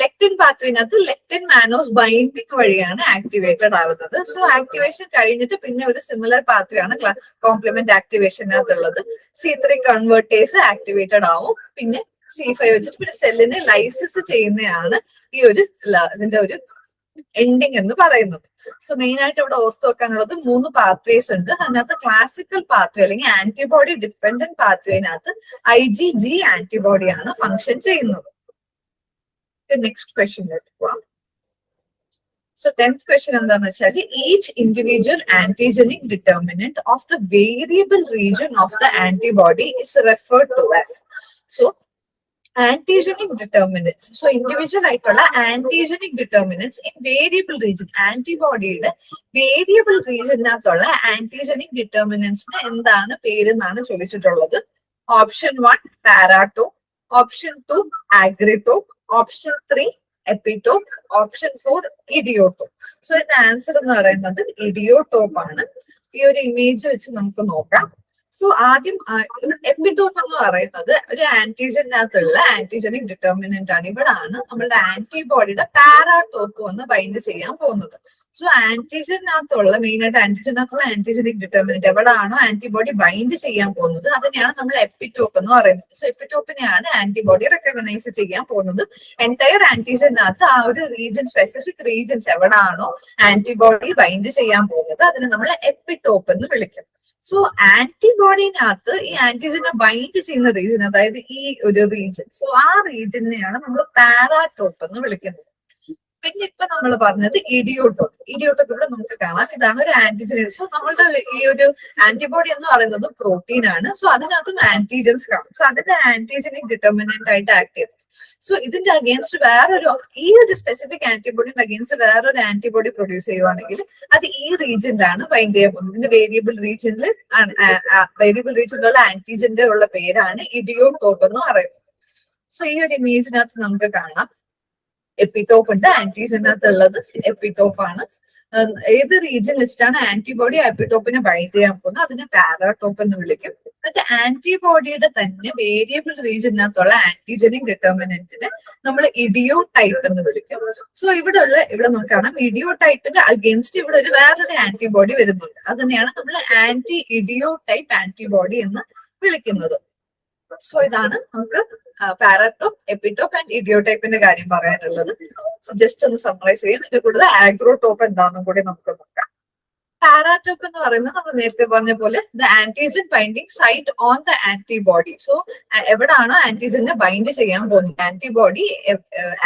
ലെക്റ്റിൻ പാത്വേനകത്ത് ലെക്റ്റിൻ മാനോസ് ബൈൻഡിങ് വഴിയാണ് ആക്ടിവേറ്റഡ് ആവുന്നത്. സോ ആക്ടിവേഷൻ കഴിഞ്ഞിട്ട് പിന്നെ ഒരു സിമിലർ പാത്വേ ആണ് കോംപ്ലിമെന്റ് ആക്ടിവേഷനകത്തുള്ളത്. C3 കൺവേർട്ടേഴ്സ് ആക്ടിവേറ്റഡ് ആവും. പിന്നെ C5 വെച്ചിട്ട് പിന്നെ സെല്ലിനെ ലൈസിസ് ചെയ്യുന്നതാണ് ഈ ഒരു ഇതിന്റെ ഒരു എൻഡിങ് എന്ന് പറയുന്നത്. സോ മെയിൻ ആയിട്ട് ഇവിടെ ഓർത്ത് വെക്കാനുള്ളത് 3 പാത്വേസ് ഉണ്ട്. അതിനകത്ത് ക്ലാസിക്കൽ പാത്വേ അല്ലെങ്കിൽ ആന്റിബോഡി ഡിപ്പെൻഡന്റ് പാത്വേനകത്ത് IgG ആന്റിബോഡിയാണ് ഫങ്ഷൻ ചെയ്യുന്നത്. നെക്സ്റ്റ് ക്വസ്റ്റ്യനിലേക്ക് പോവാം. സോ 10th ക്വസ്റ്റ്യൻ എന്താണെന്ന് വെച്ചാൽ each individual antigenic determinant of the variable region of the antibody is referred to as. So antigenic determinants, so individual ആയിട്ടുള്ള antigenic determinants in variable region, ആന്റിബോഡിയുടെ variable റീജിയനകത്തുള്ള antigenic ഡിറ്റർമിനൻസിന് എന്താണ് പേര് എന്നാണ് ചോദിച്ചിട്ടുള്ളത്. Option 1 paratope, option 2 agretope, option 3 epitope, option 4 idiotope. So ഇതിന്റെ answer എന്ന് പറയുന്നത് ഇഡിയോടോപ്പ് ആണ്. ഈ ഒരു ഇമേജ് വെച്ച് നമുക്ക് നോക്കാം. സോ ആദ്യം എപ്പിടോപ്പ് എന്ന് പറയുന്നത് ഒരു ആന്റിജനകത്തുള്ള ആന്റിജനിക് ഡിറ്റർമിനന്റ് ആണ്. ഇവിടെ ആണ് നമ്മളുടെ ആന്റിബോഡിയുടെ പാരാടോപ്പ് വന്ന് ബൈൻഡ് ചെയ്യാൻ പോകുന്നത്. സോ ആന്റിജനകത്തുള്ള മെയിൻ ആയിട്ട് ആന്റിജനകത്തുള്ള ആന്റിജനിക് ഡിറ്റർമിനന്റ് എവിടെയാണോ ആന്റിബോഡി ബൈൻഡ് ചെയ്യാൻ പോകുന്നത് അതിനെയാണ് നമ്മൾ എപ്പിടോപ്പ് എന്ന് പറയുന്നത്. സോ എപ്പിടോപ്പിനെയാണ് ആന്റിബോഡി റെക്കഗ്നൈസ് ചെയ്യാൻ പോകുന്നത്. എൻറ്റയർ ആന്റിജനകത്ത് ആ ഒരു റീജിയൻ, സ്പെസിഫിക് റീജിയൻസ് എവിടെയാണോ ആന്റിബോഡി ബൈൻഡ് ചെയ്യാൻ പോകുന്നത് അതിനെ നമ്മൾ എപ്പിടോപ്പ് എന്ന് വിളിക്കും. സോ ആന്റിബോഡിനകത്ത് ഈ ആന്റിജനെ ബൈൻഡ് ചെയ്യുന്ന റീജിയൻ, അതായത് ഈ ഒരു റീജിയൻ, സോ ആ റീജിയനെയാണ് നമ്മൾ പാരാടോപ്പ് എന്ന് വിളിക്കുന്നത്. പിന്നെ ഇപ്പൊ നമ്മൾ പറഞ്ഞത് ഇഡിയോടോപ്പ്. ഇഡിയോടോപ്പ് ഇവിടെ നമുക്ക് കാണാം. ഇതാണ് ഒരു ആന്റിജൻ. സോ നമ്മളുടെ ഈ ഒരു ആന്റിബോഡി എന്ന് പറയുന്നത് പ്രോട്ടീൻ ആണ്. സോ അതിനകത്തും ആന്റിജൻസ് കാണും. സോ അതിന്റെ ആന്റിജനിക് ഡിറ്റർമിനന്റ് ആയിട്ട് ആക്ട് ചെയ്തു. സോ ഇതിന്റെ അഗേൻസ്റ്റ് വേറൊരു, ഈ ഒരു സ്പെസിഫിക് ആന്റിബോഡിന്റെ അഗേൻസ്റ്റ് വേറൊരു ആന്റിബോഡി പ്രൊഡ്യൂസ് ചെയ്യുവാണെങ്കിൽ അത് ഈ റീജിയനിലാണ് ബൈൻഡ് ചെയ്യാൻ പോകുന്നത്. ഇതിന്റെ വേരിയബിൾ റീജിയനിൽ വേരിയബിൾ റീജിയനിലുള്ള ആന്റിജന്റെ ഉള്ള പേരാണ് ഇഡിയോടോപ്പ് എന്ന് പറയുന്നത്. സോ ഈ ഒരു ഇമേജിനകത്ത് നമുക്ക് കാണാം എപ്പിടോപ്പ് ഉണ്ട്. ആന്റിജനകത്തുള്ളത് എപ്പിടോപ്പ് ആണ്. ഏത് റീജിയൻ വെച്ചിട്ടാണ് ആന്റിബോഡി എപ്പിടോപ്പിനെ ബൈൻഡ് ചെയ്യാൻ പോകുന്നത് അതിനെ പാരാടോപ്പ് എന്ന് വിളിക്കും. എന്നിട്ട് ആന്റിബോഡിയുടെ തന്നെ വേരിയബിൾ റീജിയനകത്തുള്ള ആന്റിജനിക് ഡിറ്റർമിനന്റിനെ നമ്മൾ ഇഡിയോടൈപ്പ് എന്ന് വിളിക്കും. സോ ഇവിടെ നോക്കണം ഇഡിയോടൈപ്പിന്റെ അഗേൻസ്റ്റ് ഇവിടെ ഒരു വേറൊരു ആന്റിബോഡി വരുന്നുണ്ട്. അതിനെയാണ് നമ്മൾ ആന്റി ഇഡിയോടൈപ്പ് ആന്റിബോഡി എന്ന് വിളിക്കുന്നത്. സോ ഇതാണ് നമുക്ക് പാരാടോപ്പ്, എപ്പിടോപ്പ് ആൻഡ് ഇഡിയോടൈപ്പിന്റെ കാര്യം പറയാനുള്ളത്. സോ ജസ്റ്റ് ഒന്ന് സമ്മറൈസ് ചെയ്യാം. ഇതിന്റെ കൂടുതൽ ആഗ്രോടോപ്പ് എന്താണെന്നും കൂടി നമുക്ക് നോക്കാം. പാരാടോപ്പ് എന്ന് പറയുന്നത് നമ്മൾ നേരത്തെ പറഞ്ഞ പോലെ the antigen binding site on the antibody. So എവിടാണോ ആന്റിജനെ ബൈൻഡ് ചെയ്യാൻ പോകുന്നത്, ആന്റിബോഡി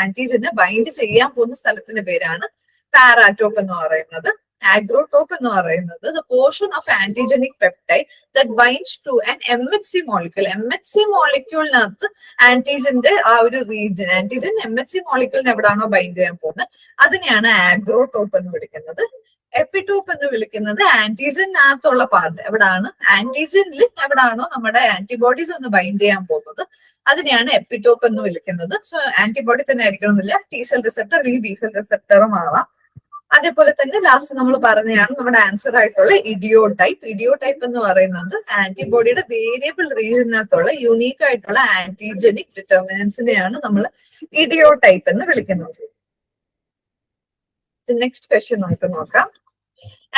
ആന്റിജനെ ബൈൻഡ് ചെയ്യാൻ പോകുന്ന സ്ഥലത്തിന്റെ പേരാണ് പാരാടോപ്പ് എന്ന് പറയുന്നത്. ആഗ്രോടോപ്പ് എന്ന് പറയുന്നത് the portion of antigenic peptide that binds to an MHC molecule. MHC മോളിക്യൂളിനകത്ത് ആന്റിജന്റെ ആ ഒരു റീജിയൻ, ആന്റിജൻ MHC മോളിക്യൂളിന് എവിടാണോ ബൈൻഡ് ചെയ്യാൻ പോകുന്നത് അതിനെയാണ് ആഗ്രോടോപ്പ് എന്ന് വിളിക്കുന്നത്. എപ്പിടോപ്പ് എന്ന് വിളിക്കുന്നത് ആന്റിജനകത്തുള്ള പാർട്ട് എവിടാണ്, ആന്റിജനിൽ എവിടാണോ നമ്മുടെ ആന്റിബോഡീസ് ഒന്ന് ബൈൻഡ് ചെയ്യാൻ പോകുന്നത് അതിനെയാണ് എപ്പിടോപ്പ് എന്ന് വിളിക്കുന്നത്. സോ ആന്റിബോഡി തന്നെ ആയിരിക്കണമെന്നില്ല, ടി സെൽ റിസപ്റ്റർ അല്ലെങ്കിൽ ബി സെൽ റിസപ്റ്ററും ആവാം. അതേപോലെ തന്നെ ലാസ്റ്റ് നമ്മൾ പറഞ്ഞതാണ് നമ്മുടെ ആൻസർ ആയിട്ടുള്ള ഇഡിയോടൈപ്പ്. ഇഡിയോടൈപ്പ് എന്ന് പറയുന്നത് ആന്റിബോഡിയുടെ വേരിയബിൾ റീജിയനകത്തുള്ള യുണീക്ക് ആയിട്ടുള്ള ആന്റിജനിക് ഡിറ്റർമിനൻസിനെയാണ് നമ്മൾ ഇഡിയോടൈപ്പ് എന്ന് വിളിക്കുന്നത്. നെക്സ്റ്റ് ക്വസ്റ്റ്യൻ നമുക്ക് നോക്കാം.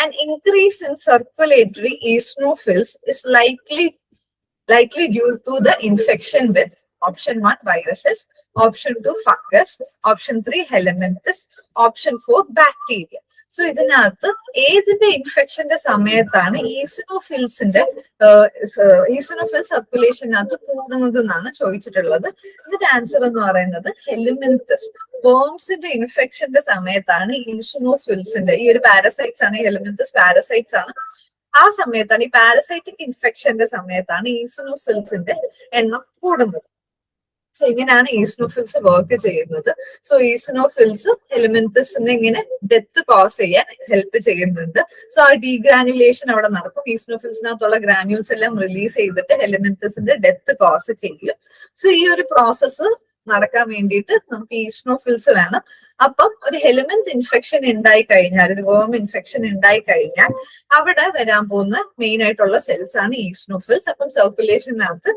An increase in circulatory eosinophils is likely due to the infection with option 1 viruses, option 2 fungus, option 3 helminths, option 4 bacteria. So ഇതിനകത്ത് ഏതിന്റെ ഇൻഫെക്ഷന്റെ സമയത്താണ് ഈസിനോഫിൽസിന്റെ ഈസിനോഫിൽ സർക്കുലേഷനകത്ത് കൂടുന്നത് എന്നാണ് ചോദിച്ചിട്ടുള്ളത്. ഇതിന്റെ ആൻസർ എന്ന് പറയുന്നത് ഹെലിമിന്തസ്. വേംസിന്റെ ഇൻഫെക്ഷന്റെ സമയത്താണ് ഈസിനോഫിൽസിന്റെ, ഈ ഒരു പാരസൈറ്റ്സ് ആണ്, ഹെലിമിന്തസ് പാരസൈറ്റ്സ് ആണ്. ആ സമയത്താണ്, ഈ പാരസൈറ്റിക് ഇൻഫെക്ഷന്റെ സമയത്താണ് ഈസിനോഫിൽസിന്റെ എണ്ണം കൂടുന്നത്. സോ ഇങ്ങനെയാണ് ഈസിനോഫിൽസ് വർക്ക് ചെയ്യുന്നത്. സോ ഈസിനോഫിൽസ് എലിമെന്റ്സിനെ ഇങ്ങനെ ഡെത്ത് കോസ് ചെയ്യാൻ ഹെൽപ്പ് ചെയ്യുന്നുണ്ട്. സോ ആ ഡീഗ്രാനുലേഷൻ അവിടെ നടക്കും. ഈസിനോഫിൽസിനകത്തുള്ള ഗ്രാനുൾസ് എല്ലാം റിലീസ് ചെയ്തിട്ട് എലിമെന്റ്സിന്റെ ഡെത്ത് കോസ് ചെയ്യും. സോ ഈ ഒരു പ്രോസസ്സ് നടക്കാൻ വേണ്ടിയിട്ട് നമുക്ക് ഈസിനോഫിൽസ് വേണം. അപ്പം ഒരു ഹെലിമെന്റ് ഇൻഫെക്ഷൻ ഉണ്ടായി കഴിഞ്ഞാൽ, ഒരു വേം ഇൻഫെക്ഷൻ ഉണ്ടായി കഴിഞ്ഞാൽ അവിടെ വരാൻ പോകുന്ന മെയിൻ ആയിട്ടുള്ള സെൽസ് ആണ് ഈസിനോഫിൽസ്. അപ്പം സർക്കുലേഷനകത്ത്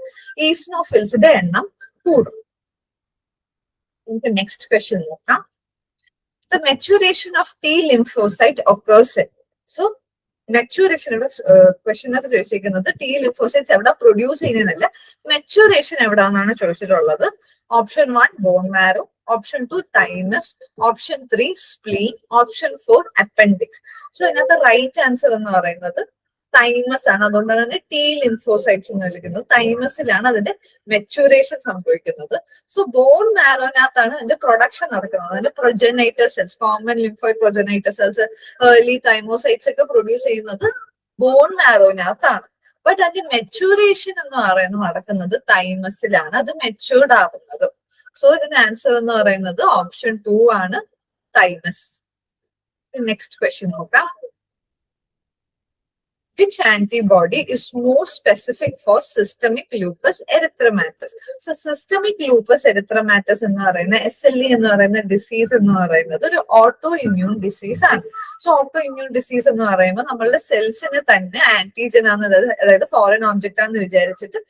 ഈസിനോഫിൽസിന്റെ എണ്ണം കൂടും. നമുക്ക് നെക്സ്റ്റ് ക്വസ്റ്റ്യൻ നോക്കാം. The maturation of T lymphocyte occurs in. So മെച്യൂറേഷൻ ഇവിടെ ക്വസ്റ്റ്യനകത്ത് ചോദിച്ചിരിക്കുന്നത് ടി ലിംഫോസൈറ്റ്സ് എവിടെ പ്രൊഡ്യൂസ് ചെയ്യുന്നതല്ല, മെച്യൂറേഷൻ എവിടാന്നാണ് ചോദിച്ചിട്ടുള്ളത്. Option 1 bone marrow, option 2 thymus, option 3 spleen, option 4 appendix. So ഇതിനകത്ത് റൈറ്റ് ആൻസർ എന്ന് പറയുന്നത് തൈമസ് ആണ്. അതുകൊണ്ടാണ് തന്നെ ടി ലിംഫോസൈറ്റ്സ് എന്ന് വിളിക്കുന്നത്. തൈമസിലാണ് അതിന്റെ മെച്യൂറേഷൻ സംഭവിക്കുന്നത്. സോ ബോൺ മാരോനകത്താണ് അതിന്റെ പ്രൊഡക്ഷൻ നടക്കുന്നത്. അതിന്റെ progenitor cells, common lymphoid progenitor cells, early thymocytes ഒക്കെ പ്രൊഡ്യൂസ് ചെയ്യുന്നത് ബോൺ മാരോനകത്താണ്. ബട്ട് അതിന്റെ മെച്യൂറേഷൻ എന്ന് പറയുന്നത് നടക്കുന്നത് തൈമസിലാണ്, അത് മെച്യൂർഡ് ആവുന്നത്. സോ ഇതിന്റെ ആൻസർ എന്ന് പറയുന്നത് ഓപ്ഷൻ 2 ആണ്, തൈമസ്. നെക്സ്റ്റ് ക്വസ്റ്റ്യൻ നോക്കാം. Which antibody is more specific for systemic lupus erythematosus? So systemic lupus erythematosus എന്ന് പറയുന്ന SLE എന്ന് പറയുന്ന ഡിസീസ് എന്ന് പറയുന്നത് ഒരു ഓട്ടോ ഇമ്മ്യൂൺ ഡിസീസ് ആണ്. സോ ഓട്ടോ ഇമ്മ്യൂൺ ഡിസീസ് എന്ന് പറയുമ്പോൾ നമ്മളുടെ സെൽസിന് തന്നെ ആന്റിജൻ ആണ്, അതായത് ഫോറിൻ ഓബ്ജക്റ്റ് ആണെന്ന് വിചാരിച്ചിട്ട്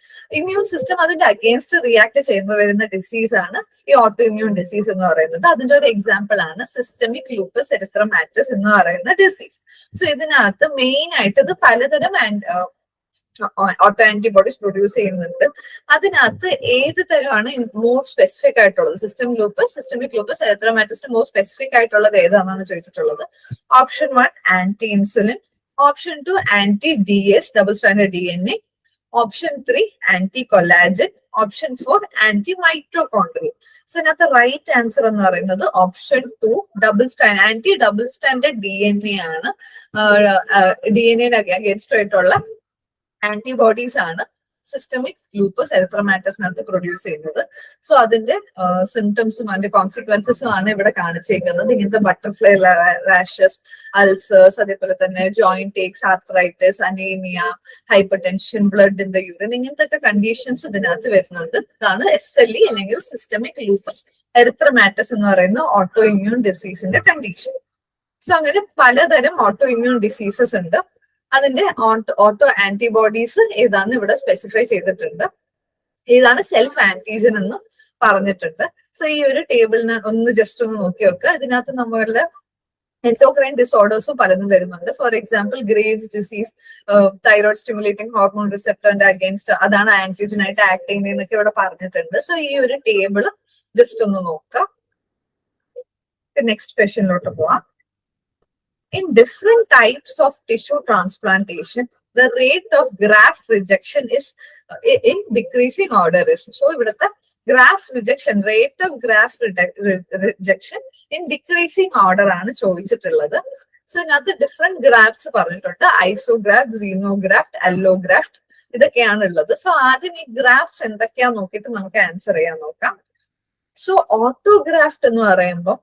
ഇമ്മ്യൂൺ സിസ്റ്റം അതിന്റെ അഗേൻസ്റ്റ് റിയാക്ട് ചെയ്യുമ്പോൾ വരുന്ന ഡിസീസ് ആണ് ഈ ഓട്ടോ ഇമ്മ്യൂൺ ഡിസീസ് എന്ന് പറയുന്നത്. അതിന്റെ ഒരു എക്സാമ്പിൾ ആണ് സിസ്റ്റമിക് ലൂപ്പസ് എരിത്രമാറ്റസ് എന്ന് പറയുന്ന ഡിസീസ്. സോ ഇതിനകത്ത് മെയിൻ ആയിട്ട് ഇത് പലതരം ഓട്ടോ ആന്റിബോഡീസ് പ്രൊഡ്യൂസ് ചെയ്യുന്നുണ്ട്. അതിനകത്ത് ഏത് തരമാണ് മോർ സ്പെസിഫിക് ആയിട്ടുള്ളത്? സിസ്റ്റമിക് ലൂപ്പസ് എരിത്രമാറ്റസിന് മോർ സ്പെസിഫിക് ആയിട്ടുള്ളത് ഏതാണെന്നാണ് ചോദിച്ചിട്ടുള്ളത്. Option 1 anti insulin, option 2 anti DS double stranded DNA, option 3 anti collagen, option 4 anti mitochondria. So ഇതിനകത്ത് റൈറ്റ് ആൻസർ എന്ന് പറയുന്നത് option 2 anti double stranded DNA ആണ്. DNA അഗേൻസ്റ്റ് ആയിട്ടുള്ള ആന്റിബോഡീസ് ആണ് സിസ്റ്റമിക് ലൂപ്പസ് എരിത്രമാറ്റസിനകത്ത് പ്രൊഡ്യൂസ് ചെയ്യുന്നത്. സോ അതിന്റെ സിംറ്റംസും അതിന്റെ കോൺസിക്വൻസസും ആണ് ഇവിടെ കാണിച്ചിരിക്കുന്നത്. ഇങ്ങനത്തെ ബട്ടർഫ്ലൈ റാഷസ്, അൾസേഴ്സ്, അതേപോലെ തന്നെ joint aches, arthritis, anaemia, hyper tension, blood in the urine, ഇങ്ങനത്തെ ഒക്കെ കണ്ടീഷൻസ് ഇതിനകത്ത് വരുന്നുണ്ട്. ഇതാണ് SLE അല്ലെങ്കിൽ സിസ്റ്റമിക് ലൂപ്പസ് എരിത്രമാറ്റസ് എന്ന് പറയുന്ന ഓട്ടോ ഇമ്മ്യൂൺ ഡിസീസിന്റെ കണ്ടീഷൻ. സോ അങ്ങനെ പലതരം ഓട്ടോ ഇമ്മ്യൂൺ ഡിസീസസ് ഉണ്ട്. അതിന്റെ ഓട്ടോ ആന്റിബോഡീസ് ഏതാന്ന് ഇവിടെ സ്പെസിഫൈ ചെയ്തിട്ടുണ്ട്. ഏതാണ് സെൽഫ് ആന്റിജൻ എന്ന് പറഞ്ഞിട്ടുണ്ട്. സോ ഈ ഒരു ടേബിളിന് ഒന്ന് ജസ്റ്റ് ഒന്ന് നോക്കി വെക്കുക. ഇതിനകത്ത് നമ്മളുടെ എൻഡോക്രൈൻ ഡിസോർഡേഴ്സും പലതും വരുന്നുണ്ട്. For example Graves disease, thyroid stimulating hormone റിസെപ്റ്ററിന്റെ അഗേൻസ്റ്റ് അതാണ് ആന്റിജൻ ആയിട്ട് ആക്ട് ചെയ്യുന്നതെന്നൊക്കെ ഇവിടെ പറഞ്ഞിട്ടുണ്ട്. സോ ഈ ഒരു ടേബിൾ ജസ്റ്റ് ഒന്ന് നോക്കാം. നെക്സ്റ്റ് ക്വസ്റ്റ്യനിലോട്ട് പോവാം. In different types of tissue transplantation, the rate of graft rejection is in decreasing order. So, ividate graft rejection, rate of graft rejection in decreasing order aanu choichittulladu. So, inathu different grafts പറഞ്ഞിട്ടുണ്ട്. Isograft, xenograft, allograft ഇതൊക്കെയാണ് ഉള്ളത്. So ആദ്യം ഈ ഗ്രാഫ്റ്റ്സ് എന്തൊക്കെയാ നോക്കിയിട്ട് നമുക്ക് answer ചെയ്യാൻ നോക്കാം. സോ ഓട്ടോഗ്രാഫ്റ്റ് എന്ന് പറയുമ്പോൾ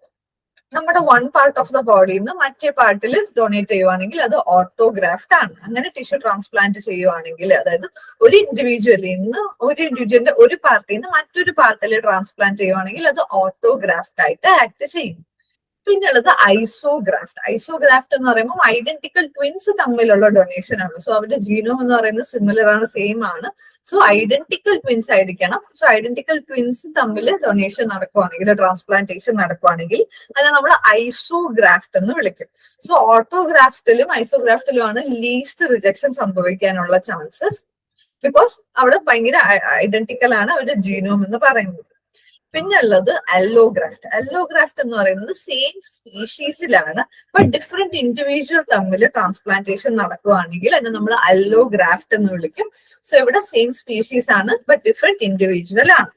നമ്മുടെ വൺ പാർട്ട് ഓഫ് ദ ബോഡിയിൽ നിന്ന് മറ്റേ പാർട്ടിൽ ഡൊണേറ്റ് ചെയ്യുവാണെങ്കിൽ അത് ഓട്ടോഗ്രാഫ്റ്റ് ആണ്. അങ്ങനെ ടിഷ്യൂ ട്രാൻസ്പ്ലാന്റ് ചെയ്യുവാണെങ്കിൽ, അതായത് ഒരു ഇൻഡിവിജ്വലിൽ നിന്ന് ഒരു ഇൻഡിവിജ്വലിന്റെ ഒരു പാർട്ടിൽ നിന്ന് മറ്റൊരു പാർട്ടിൽ ട്രാൻസ്പ്ലാന്റ് ചെയ്യുവാണെങ്കിൽ അത് ഓട്ടോഗ്രാഫ്റ്റ് ആയിട്ട് ആക്ട് ചെയ്യും. പിന്നുള്ളത് ഐസോഗ്രാഫ്റ്റ്. ഐസോഗ്രാഫ്റ്റ് എന്ന് പറയുമ്പോൾ ഐഡന്റിക്കൽ ട്വിൻസ് തമ്മിലുള്ള ഡൊണേഷൻ ആണ്. സോ അവരുടെ ജീനോം എന്ന് പറയുന്നത് സിമിലർ ആണ്, സെയിം ആണ്. സോ ഐഡന്റിക്കൽ ട്വിൻസ് ആയിരിക്കണം. സോ ഐഡന്റിക്കൽ ട്വിൻസ് തമ്മിൽ ഡൊണേഷൻ നടക്കുവാണെങ്കിൽ, ട്രാൻസ്പ്ലാന്റേഷൻ നടക്കുവാണെങ്കിൽ അതിനെ നമ്മൾ ഐസോഗ്രാഫ്റ്റ് എന്ന് വിളിക്കും. സോ ഓട്ടോഗ്രാഫ്റ്റിലും ഐസോഗ്രാഫ്റ്റിലുമാണ് ലീസ്റ്റ് റിജക്ഷൻ സംഭവിക്കാനുള്ള ചാൻസസ്, ബിക്കോസ് അവിടെ ഭയങ്കര ഐഡന്റിക്കൽ ആണ് അവരുടെ ജീനോം എന്ന് പറയുന്നത്. പിന്നുള്ളത് അല്ലോഗ്രാഫ്റ്റ്. അല്ലോഗ്രാഫ്റ്റ് എന്ന് പറയുന്നത് സെയിം സ്പീഷീസിലാണ്, ബട്ട് ഡിഫറെന്റ് ഇൻഡിവിജ്വൽ തമ്മിൽ ട്രാൻസ്പ്ലാന്റേഷൻ നടക്കുകയാണെങ്കിൽ അതിനെ നമ്മൾ അല്ലോഗ്രാഫ്റ്റ് എന്ന് വിളിക്കും. സോ ഇവിടെ സെയിം സ്പീഷീസ് ആണ്, ബട്ട് ഡിഫറെന്റ് ഇൻഡിവിജ്വൽ ആണ്.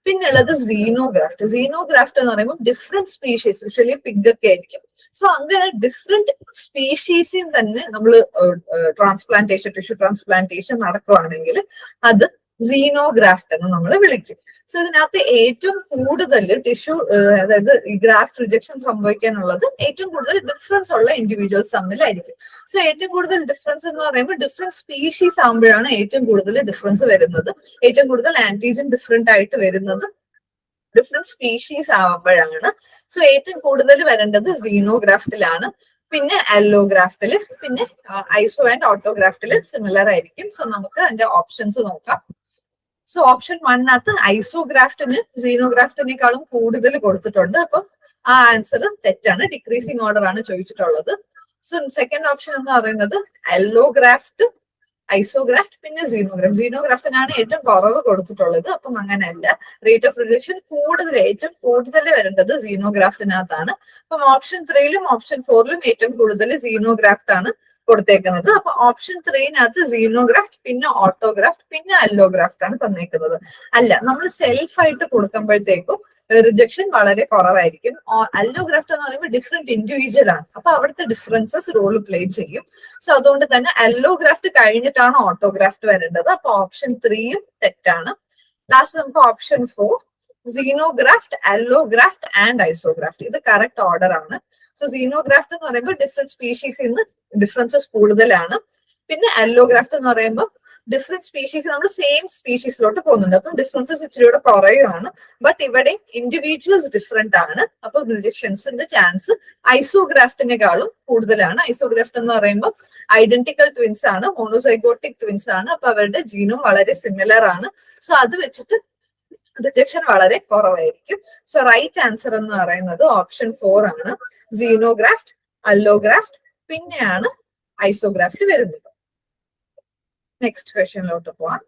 പിന്നുള്ളത് സീനോഗ്രാഫ്റ്റ്. സീനോഗ്രാഫ്റ്റ് എന്ന് പറയുമ്പോൾ ഡിഫറെന്റ് സ്പീഷീസ്, യൂഷ്വലി പിഗ് ഒക്കെ ആയിരിക്കും. സോ അങ്ങനെ ഡിഫറെന്റ് സ്പീഷീസിൽ തന്നെ നമ്മൾ ട്രാൻസ്പ്ലാന്റേഷൻ, ടിഷ്യൂ ട്രാൻസ്പ്ലാന്റേഷൻ നടക്കുകയാണെങ്കിൽ അത് സീനോഗ്രാഫ്റ്റ് എന്ന് നമ്മൾ വിളിക്കും. സോ ഇതിനകത്ത് ഏറ്റവും കൂടുതൽ ടിഷ്യൂ, അതായത് ഈ ഗ്രാഫ്റ്റ് റിജക്ഷൻ സംഭവിക്കാനുള്ളത് ഏറ്റവും കൂടുതൽ ഡിഫറൻസ് ഉള്ള ഇൻഡിവിജ്വൽസ് തമ്മിലായിരിക്കും. സോ ഏറ്റവും കൂടുതൽ ഡിഫറൻസ് എന്ന് പറയുമ്പോൾ ഡിഫറെന്റ് സ്പീഷീസ് ആകുമ്പോഴാണ് ഏറ്റവും കൂടുതൽ ഡിഫറൻസ് വരുന്നത്. ഏറ്റവും കൂടുതൽ ആന്റിജൻ ഡിഫറെന്റ് ആയിട്ട് വരുന്നത് ഡിഫറെന്റ് സ്പീഷീസ് ആവുമ്പോഴാണ്. സോ ഏറ്റവും കൂടുതൽ വരേണ്ടത് സീനോഗ്രാഫ്റ്റിലാണ്, പിന്നെ അല്ലോഗ്രാഫ്റ്റില്, പിന്നെ ഐസോ ആൻഡ് ഓട്ടോഗ്രാഫ്റ്റില് സിമിലർ ആയിരിക്കും. സോ നമുക്ക് അതിന്റെ ഓപ്ഷൻസ് നോക്കാം. സോ ഓപ്ഷൻ 1 ഐസോഗ്രാഫ്റ്റിന് സീനോഗ്രാഫ്റ്റിനേക്കാളും കൂടുതൽ കൊടുത്തിട്ടുണ്ട്. അപ്പം ആ ആൻസർ തെറ്റാണ്, ഡിക്രീസിങ് ഓർഡർ ആണ് ചോദിച്ചിട്ടുള്ളത്. സോ സെക്കൻഡ് ഓപ്ഷൻ എന്ന് പറയുന്നത് അല്ലോഗ്രാഫ്റ്റ്, ഐസോഗ്രാഫ്റ്റ്, പിന്നെ സീനോഗ്രാഫ്റ്റ്. സീനോഗ്രാഫ്റ്റിനാണ് ഏറ്റവും കുറവ് കൊടുത്തിട്ടുള്ളത്. അപ്പം അങ്ങനെയല്ല, റേറ്റ് ഓഫ് റിജക്ഷൻ ഏറ്റവും കൂടുതൽ വരേണ്ടത് സീനോഗ്രാഫ്റ്റിനകത്താണ്. അപ്പം ഓപ്ഷൻ 3ലും ഓപ്ഷൻ 4ലും ഏറ്റവും കൂടുതൽ സീനോഗ്രാഫ്റ്റ് ആണ് കൊടുത്തേക്കുന്നത്. അപ്പൊ ഓപ്ഷൻ 3നകത്ത് സീനോഗ്രാഫ്റ്റ്, പിന്നെ ഓട്ടോഗ്രാഫ്റ്റ്, പിന്നെ അല്ലോഗ്രാഫ്റ്റ് ആണ് തന്നേക്കുന്നത്. അല്ല, നമ്മൾ സെൽഫ് ആയിട്ട് കൊടുക്കുമ്പോഴത്തേക്കും റിജക്ഷൻ വളരെ കുറവായിരിക്കും. അല്ലോഗ്രാഫ്റ്റ് എന്ന് പറയുമ്പോൾ ഡിഫറെന്റ് ഇൻഡിവിജ്വൽ ആണ്, അപ്പൊ അവിടുത്തെ ഡിഫറൻസസ് റോൾ പ്ലേ ചെയ്യും. സോ അതുകൊണ്ട് തന്നെ അല്ലോഗ്രാഫ്റ്റ് കഴിഞ്ഞിട്ടാണ് ഓട്ടോഗ്രാഫ്റ്റ് വരേണ്ടത്. അപ്പൊ ഓപ്ഷൻ 3യും തെറ്റാണ്. ലാസ്റ്റ് നമുക്ക് ഓപ്ഷൻ 4 സീനോഗ്രാഫ്റ്റ്, അല്ലോഗ്രാഫ്റ്റ് ആൻഡ് ഐസോഗ്രാഫ്റ്റ്, ഇത് കറക്റ്റ് ഓർഡർ ആണ്. സോ സീനോഗ്രാഫ്റ്റ് എന്ന് പറയുമ്പോൾ ഡിഫറെന്റ് സ്പീഷീസിൽ നിന്ന് ഡിഫറൻസസ് കൂടുതലാണ്. പിന്നെ അല്ലോഗ്രാഫ്റ്റ് എന്ന് പറയുമ്പോൾ ഡിഫറെന്റ് സ്പീഷീസ് നമ്മൾ സെയിം സ്പീഷീസിലോട്ട് പോകുന്നുണ്ട്, അപ്പം ഡിഫറൻസസ് ഇച്ചിരിയോടെ കുറയുകയാണ്. ബട്ട് ഇവിടെ ഇൻഡിവിജ്വൽസ് ഡിഫറെന്റ് ആണ്, അപ്പൊ റിജക്ഷൻസിന്റെ ചാൻസ് ഐസോഗ്രാഫ്റ്റിനേക്കാളും കൂടുതലാണ്. ഐസോഗ്രാഫ്റ്റ് എന്ന് പറയുമ്പോൾ ഐഡന്റിക്കൽ ട്വിൻസ് ആണ്, മോണോസൈഗോട്ടിക് ട്വിൻസ് ആണ്, അപ്പൊ അവരുടെ ജീനും വളരെ സിമിലർ ആണ്. സോ അത് വെച്ചിട്ട് റിജക്ഷൻ വളരെ കുറവായിരിക്കും. സോ റൈറ്റ് ആൻസർ എന്ന് പറയുന്നത് ഓപ്ഷൻ 4 ആണ്. സീനോഗ്രാഫ്റ്റ്, അല്ലോഗ്രാഫ്റ്റ്, പിന്നെയാണ് ഐസോഗ്രാഫ്റ്റ് വരുന്നത്. നെക്സ്റ്റ് ക്വസ്റ്റ്യനിലോട്ട് പോവാം.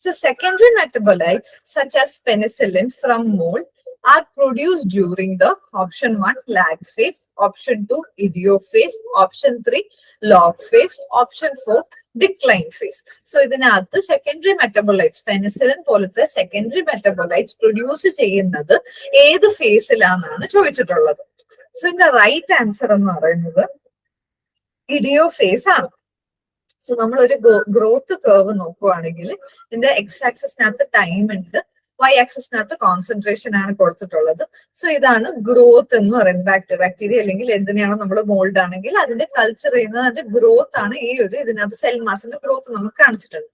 So secondary metabolites such as penicillin from mold are produced during the option 1 lag phase, option 2 idiophase, option 3 log phase, option 4 decline phase. So ഇതിനകത്ത് സെക്കൻഡറി മെറ്റബോളൈറ്റ്സ്, പെനിസിലിൻ പോലത്തെ secondary metabolites produce ചെയ്യുന്നത് ഏത് ഫേസിലാണെന്നാണ് ചോദിച്ചിട്ടുള്ളത്. So ഇതിന്റെ right answer എന്ന് പറയുന്നത് ideo face ആണ്. So നമ്മൾ ഒരു ഗ്രോത്ത് കർവ് നോക്കുവാണെങ്കിൽ ഇതിന്റെ എക്സ് ആക്സിസിനകത്ത് ടൈം ഉണ്ട്, വൈ ആക്സിസിനകത്ത് കോൺസെൻട്രേഷൻ ആണ് കൊടുത്തിട്ടുള്ളത്. സോ ഇതാണ് ഗ്രോത്ത് എന്ന് പറയുന്നത്. ബാക്ടീരിയ അല്ലെങ്കിൽ എന്തിനാണോ നമ്മൾ മോൾഡ് ആണെങ്കിൽ അതിന്റെ കൾച്ചർ ചെയ്യുന്നത്, അതിന്റെ ഗ്രോത്ത് ആണ്. ഈ ഒരു ഇതിനകത്ത് സെൽ മാസിന്റെ ഗ്രോത്ത് നമുക്ക് കാണിച്ചിട്ടുണ്ട്.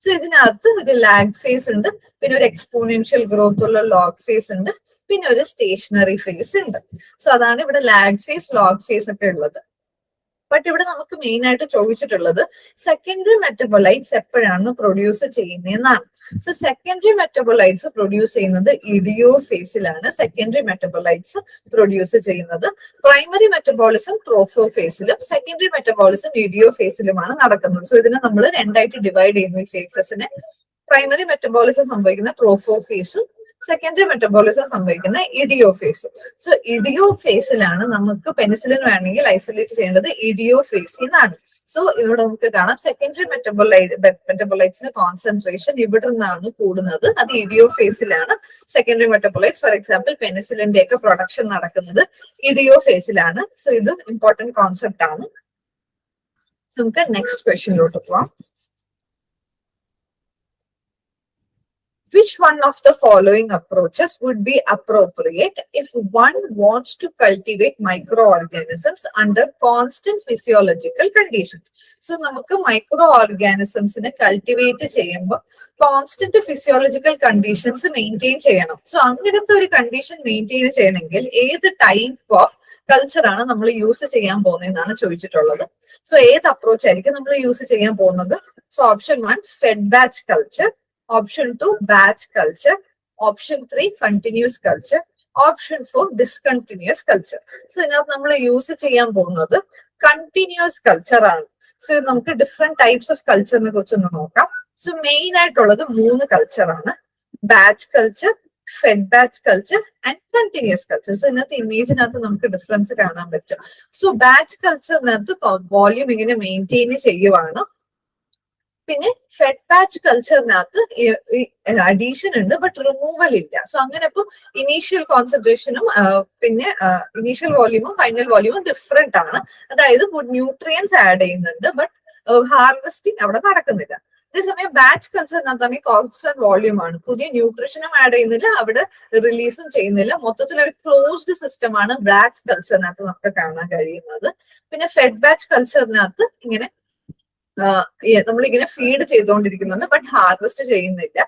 സോ ഇതിനകത്ത് ഒരു ലാഗ് ഫേസ് ഉണ്ട്, പിന്നെ ഒരു എക്സ്പോണൻഷ്യൽ ഗ്രോത്ത് ഉള്ള ലോഗ് ഫേസ് ഉണ്ട്, പിന്നെ ഒരു സ്റ്റേഷനറി ഫേസ് ഉണ്ട്. സോ അതാണ് ഇവിടെ ലാഗ് ഫേസ്, ലോഗ് ഫേസ് ഒക്കെ ഉള്ളത്. ബട്ട് ഇവിടെ നമുക്ക് മെയിൻ ആയിട്ട് ചോദിച്ചിട്ടുള്ളത് സെക്കൻഡറി മെറ്റബോളൈറ്റ്സ് എപ്പോഴാണ് പ്രൊഡ്യൂസ് ചെയ്യുന്നതെന്നാണ്. സോ സെക്കൻഡറി മെറ്റബോളൈറ്റ്സ് പ്രൊഡ്യൂസ് ചെയ്യുന്നത് ഇഡിയോ ഫേസിലാണ് സെക്കൻഡറി മെറ്റബോളൈറ്റ്സ് പ്രൊഡ്യൂസ് ചെയ്യുന്നത്. പ്രൈമറി മെറ്റബോളിസം ട്രോഫോ ഫേസിലും സെക്കൻഡറി മെറ്റബോളിസം ഇഡിയോ ഫേസിലുമാണ് നടക്കുന്നത്. സോ ഇതിനെ നമ്മൾ രണ്ടായിട്ട് ഡിവൈഡ് ചെയ്യുന്നു ഈ ഫേസസിനെ. പ്രൈമറി മെറ്റബോളിസം സംഭവിക്കുന്ന ട്രോഫോ ഫേസും സെക്കൻഡറി മെറ്റബോളിസം സംഭവിക്കുന്ന ഇഡിയോ ഫേസ്. സോ ഇഡിയോ ഫേസിലാണ് നമുക്ക് പെനിസിലിൻ വേണമെങ്കിൽ ഐസൊലേറ്റ് ചെയ്യേണ്ടത് ഇഡിയോ ഫേസിൽ നിന്നാണ്. സോ ഇവിടെ നമുക്ക് കാണാം സെക്കൻഡറി മെറ്റബോളൈറ്റ്സിന്റെ കോൺസെൻട്രേഷൻ ഇവിടെ നിന്നാണ് കൂടുന്നത്, അത് ഇഡിയോ ഫേസിലാണ്. സെക്കൻഡറി മെറ്റബോളൈറ്റ്സ് ഫോർ എക്സാമ്പിൾ പെനിസിലിന്റെ ഒക്കെ പ്രൊഡക്ഷൻ നടക്കുന്നത് ഇഡിയോ ഫേസിലാണ്. സോ ഇത് ഇമ്പോർട്ടന്റ് കോൺസെപ്റ്റ് ആണ്. നമുക്ക് നെക്സ്റ്റ് ക്വസ്റ്റ്യനിലോട്ട് പോവാം. Which one of the following approaches would be appropriate if one wants to cultivate microorganisms under constant physiological conditions? So, നമുക്ക് microorganisms cultivate ചെയ്യുമ്പോൾ കോൺസ്റ്റന്റ് ഫിസിയോളജിക്കൽ കണ്ടീഷൻസ് മെയിൻറ്റെയിൻ ചെയ്യണം. സോ അങ്ങനത്തെ ഒരു കണ്ടീഷൻ മെയിൻറ്റെയിൻ ചെയ്യണമെങ്കിൽ ഏത് ടൈപ്പ് ഓഫ് കൾച്ചർ ആണ് നമ്മൾ use ചെയ്യാൻ പോകുന്നതെന്നാണ് ചോദിച്ചിട്ടുള്ളത്. സോ ഏത് അപ്രോച്ച് ആയിരിക്കും നമ്മൾ യൂസ് ചെയ്യാൻ പോകുന്നത്? So option 1 fed batch culture, option 2 batch culture, option 3 continuous culture, option 4 discontinuous culture. So ഇതിനകത്ത് നമ്മൾ യൂസ് ചെയ്യാൻ പോകുന്നത് കണ്ടിന്യൂസ് കൾച്ചർ ആണ്. സോ നമുക്ക് ഡിഫറെന്റ് ടൈപ്സ് ഓഫ് കൾച്ചറിനെ കുറിച്ചൊന്ന് നോക്കാം. സോ മെയിൻ ആയിട്ടുള്ളത് 3 കൾച്ചറാണ്: batch culture, fed batch culture and continuous culture. So ഇതിനകത്ത് ഇമേജിനകത്ത് നമുക്ക് ഡിഫറൻസ് കാണാൻ പറ്റും. സോ ബാച്ച് കൾച്ചറിനകത്ത് വോള്യൂം ഇങ്ങനെ മെയിൻറ്റെയിൻ ചെയ്യുവാണ്. പിന്നെ ഫെഡ് ബാച്ച് കൾച്ചറിനകത്ത് അഡീഷൻ ഉണ്ട് ബട്ട് റിമൂവൽ ഇല്ല. സോ അങ്ങനെ ഇപ്പൊ ഇനീഷ്യൽ കോൺസെൻട്രേഷനും പിന്നെ ഇനീഷ്യൽ വോല്യൂമും ഫൈനൽ വോല്യൂമും ഡിഫറെന്റ് ആണ്. അതായത് ന്യൂട്രിയൻസ് ആഡ് ചെയ്യുന്നുണ്ട് ബട്ട് ഹാർവെസ്റ്റിംഗ് അവിടെ നടക്കുന്നില്ല. അതേസമയം ബാച്ച് കൾച്ചറിനകത്താണെങ്കിൽ കോൺസ്റ്റന്റ് വോള്യൂം ആണ്, പുതിയ ന്യൂട്രീഷനും ആഡ് ചെയ്യുന്നില്ല, അവിടെ റിലീസും ചെയ്യുന്നില്ല. മൊത്തത്തിൽ ഒരു ക്ലോസ്ഡ് സിസ്റ്റം ആണ് ബാച്ച് കൾച്ചറിനകത്ത് നമുക്ക് കാണാൻ കഴിയുന്നത്. പിന്നെ ഫെഡ് ബാച്ച് കൾച്ചറിനകത്ത് ഇങ്ങനെ നമ്മളിങ്ങനെ ഫീഡ് ചെയ്തുകൊണ്ടിരിക്കുന്നുണ്ട് ബട്ട് ഹാർവെസ്റ്റ് ചെയ്യുന്നില്ല.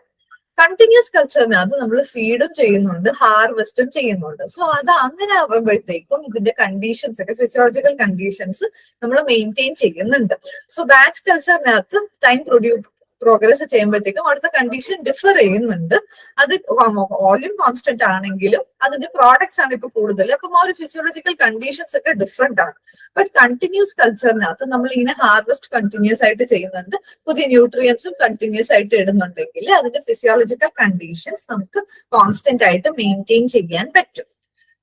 കണ്ടിന്യൂസ് കൾച്ചറിനകത്ത് നമ്മൾ ഫീഡും ചെയ്യുന്നുണ്ട് ഹാർവെസ്റ്റും ചെയ്യുന്നുണ്ട്. സോ അത് അങ്ങനെ ആവുമ്പോഴത്തേക്കും ഇതിന്റെ കണ്ടീഷൻസ് ഒക്കെ ഫിസിയോളജിക്കൽ കണ്ടീഷൻസ് നമ്മൾ മെയിൻറ്റെയിൻ ചെയ്യുന്നുണ്ട്. സോ ബാച്ച് കൾച്ചറിനകത്ത് ടൈം പ്രോഗ്രസ് ചെയ്യുമ്പോഴത്തേക്കും അടുത്ത കണ്ടീഷൻ ഡിഫർ ചെയ്യുന്നുണ്ട്. അത് വോള്യൂം കോൺസ്റ്റന്റ് ആണെങ്കിലും അതിന്റെ പ്രോഡക്ട്സ് ആണ് ഇപ്പൊ കൂടുതൽ. അപ്പം ആ ഒരു ഫിസിയോളജിക്കൽ കണ്ടീഷൻസ് ഒക്കെ ഡിഫറെന്റ് ആണ്. ബട്ട് കണ്ടിന്യൂസ് കൾച്ചറിനകത്ത് നമ്മൾ ഇങ്ങനെ ഹാർവെസ്റ്റ് കണ്ടിന്യൂസ് ആയിട്ട് ചെയ്യുന്നുണ്ട്, പുതിയ ന്യൂട്രിയൻസും കണ്ടിന്യൂസ് ആയിട്ട് ഇടുന്നുണ്ടെങ്കിൽ അതിന്റെ ഫിസിയോളജിക്കൽ കണ്ടീഷൻസ് നമുക്ക് കോൺസ്റ്റന്റ് ആയിട്ട് മെയിൻറ്റെയിൻ ചെയ്യാൻ പറ്റും.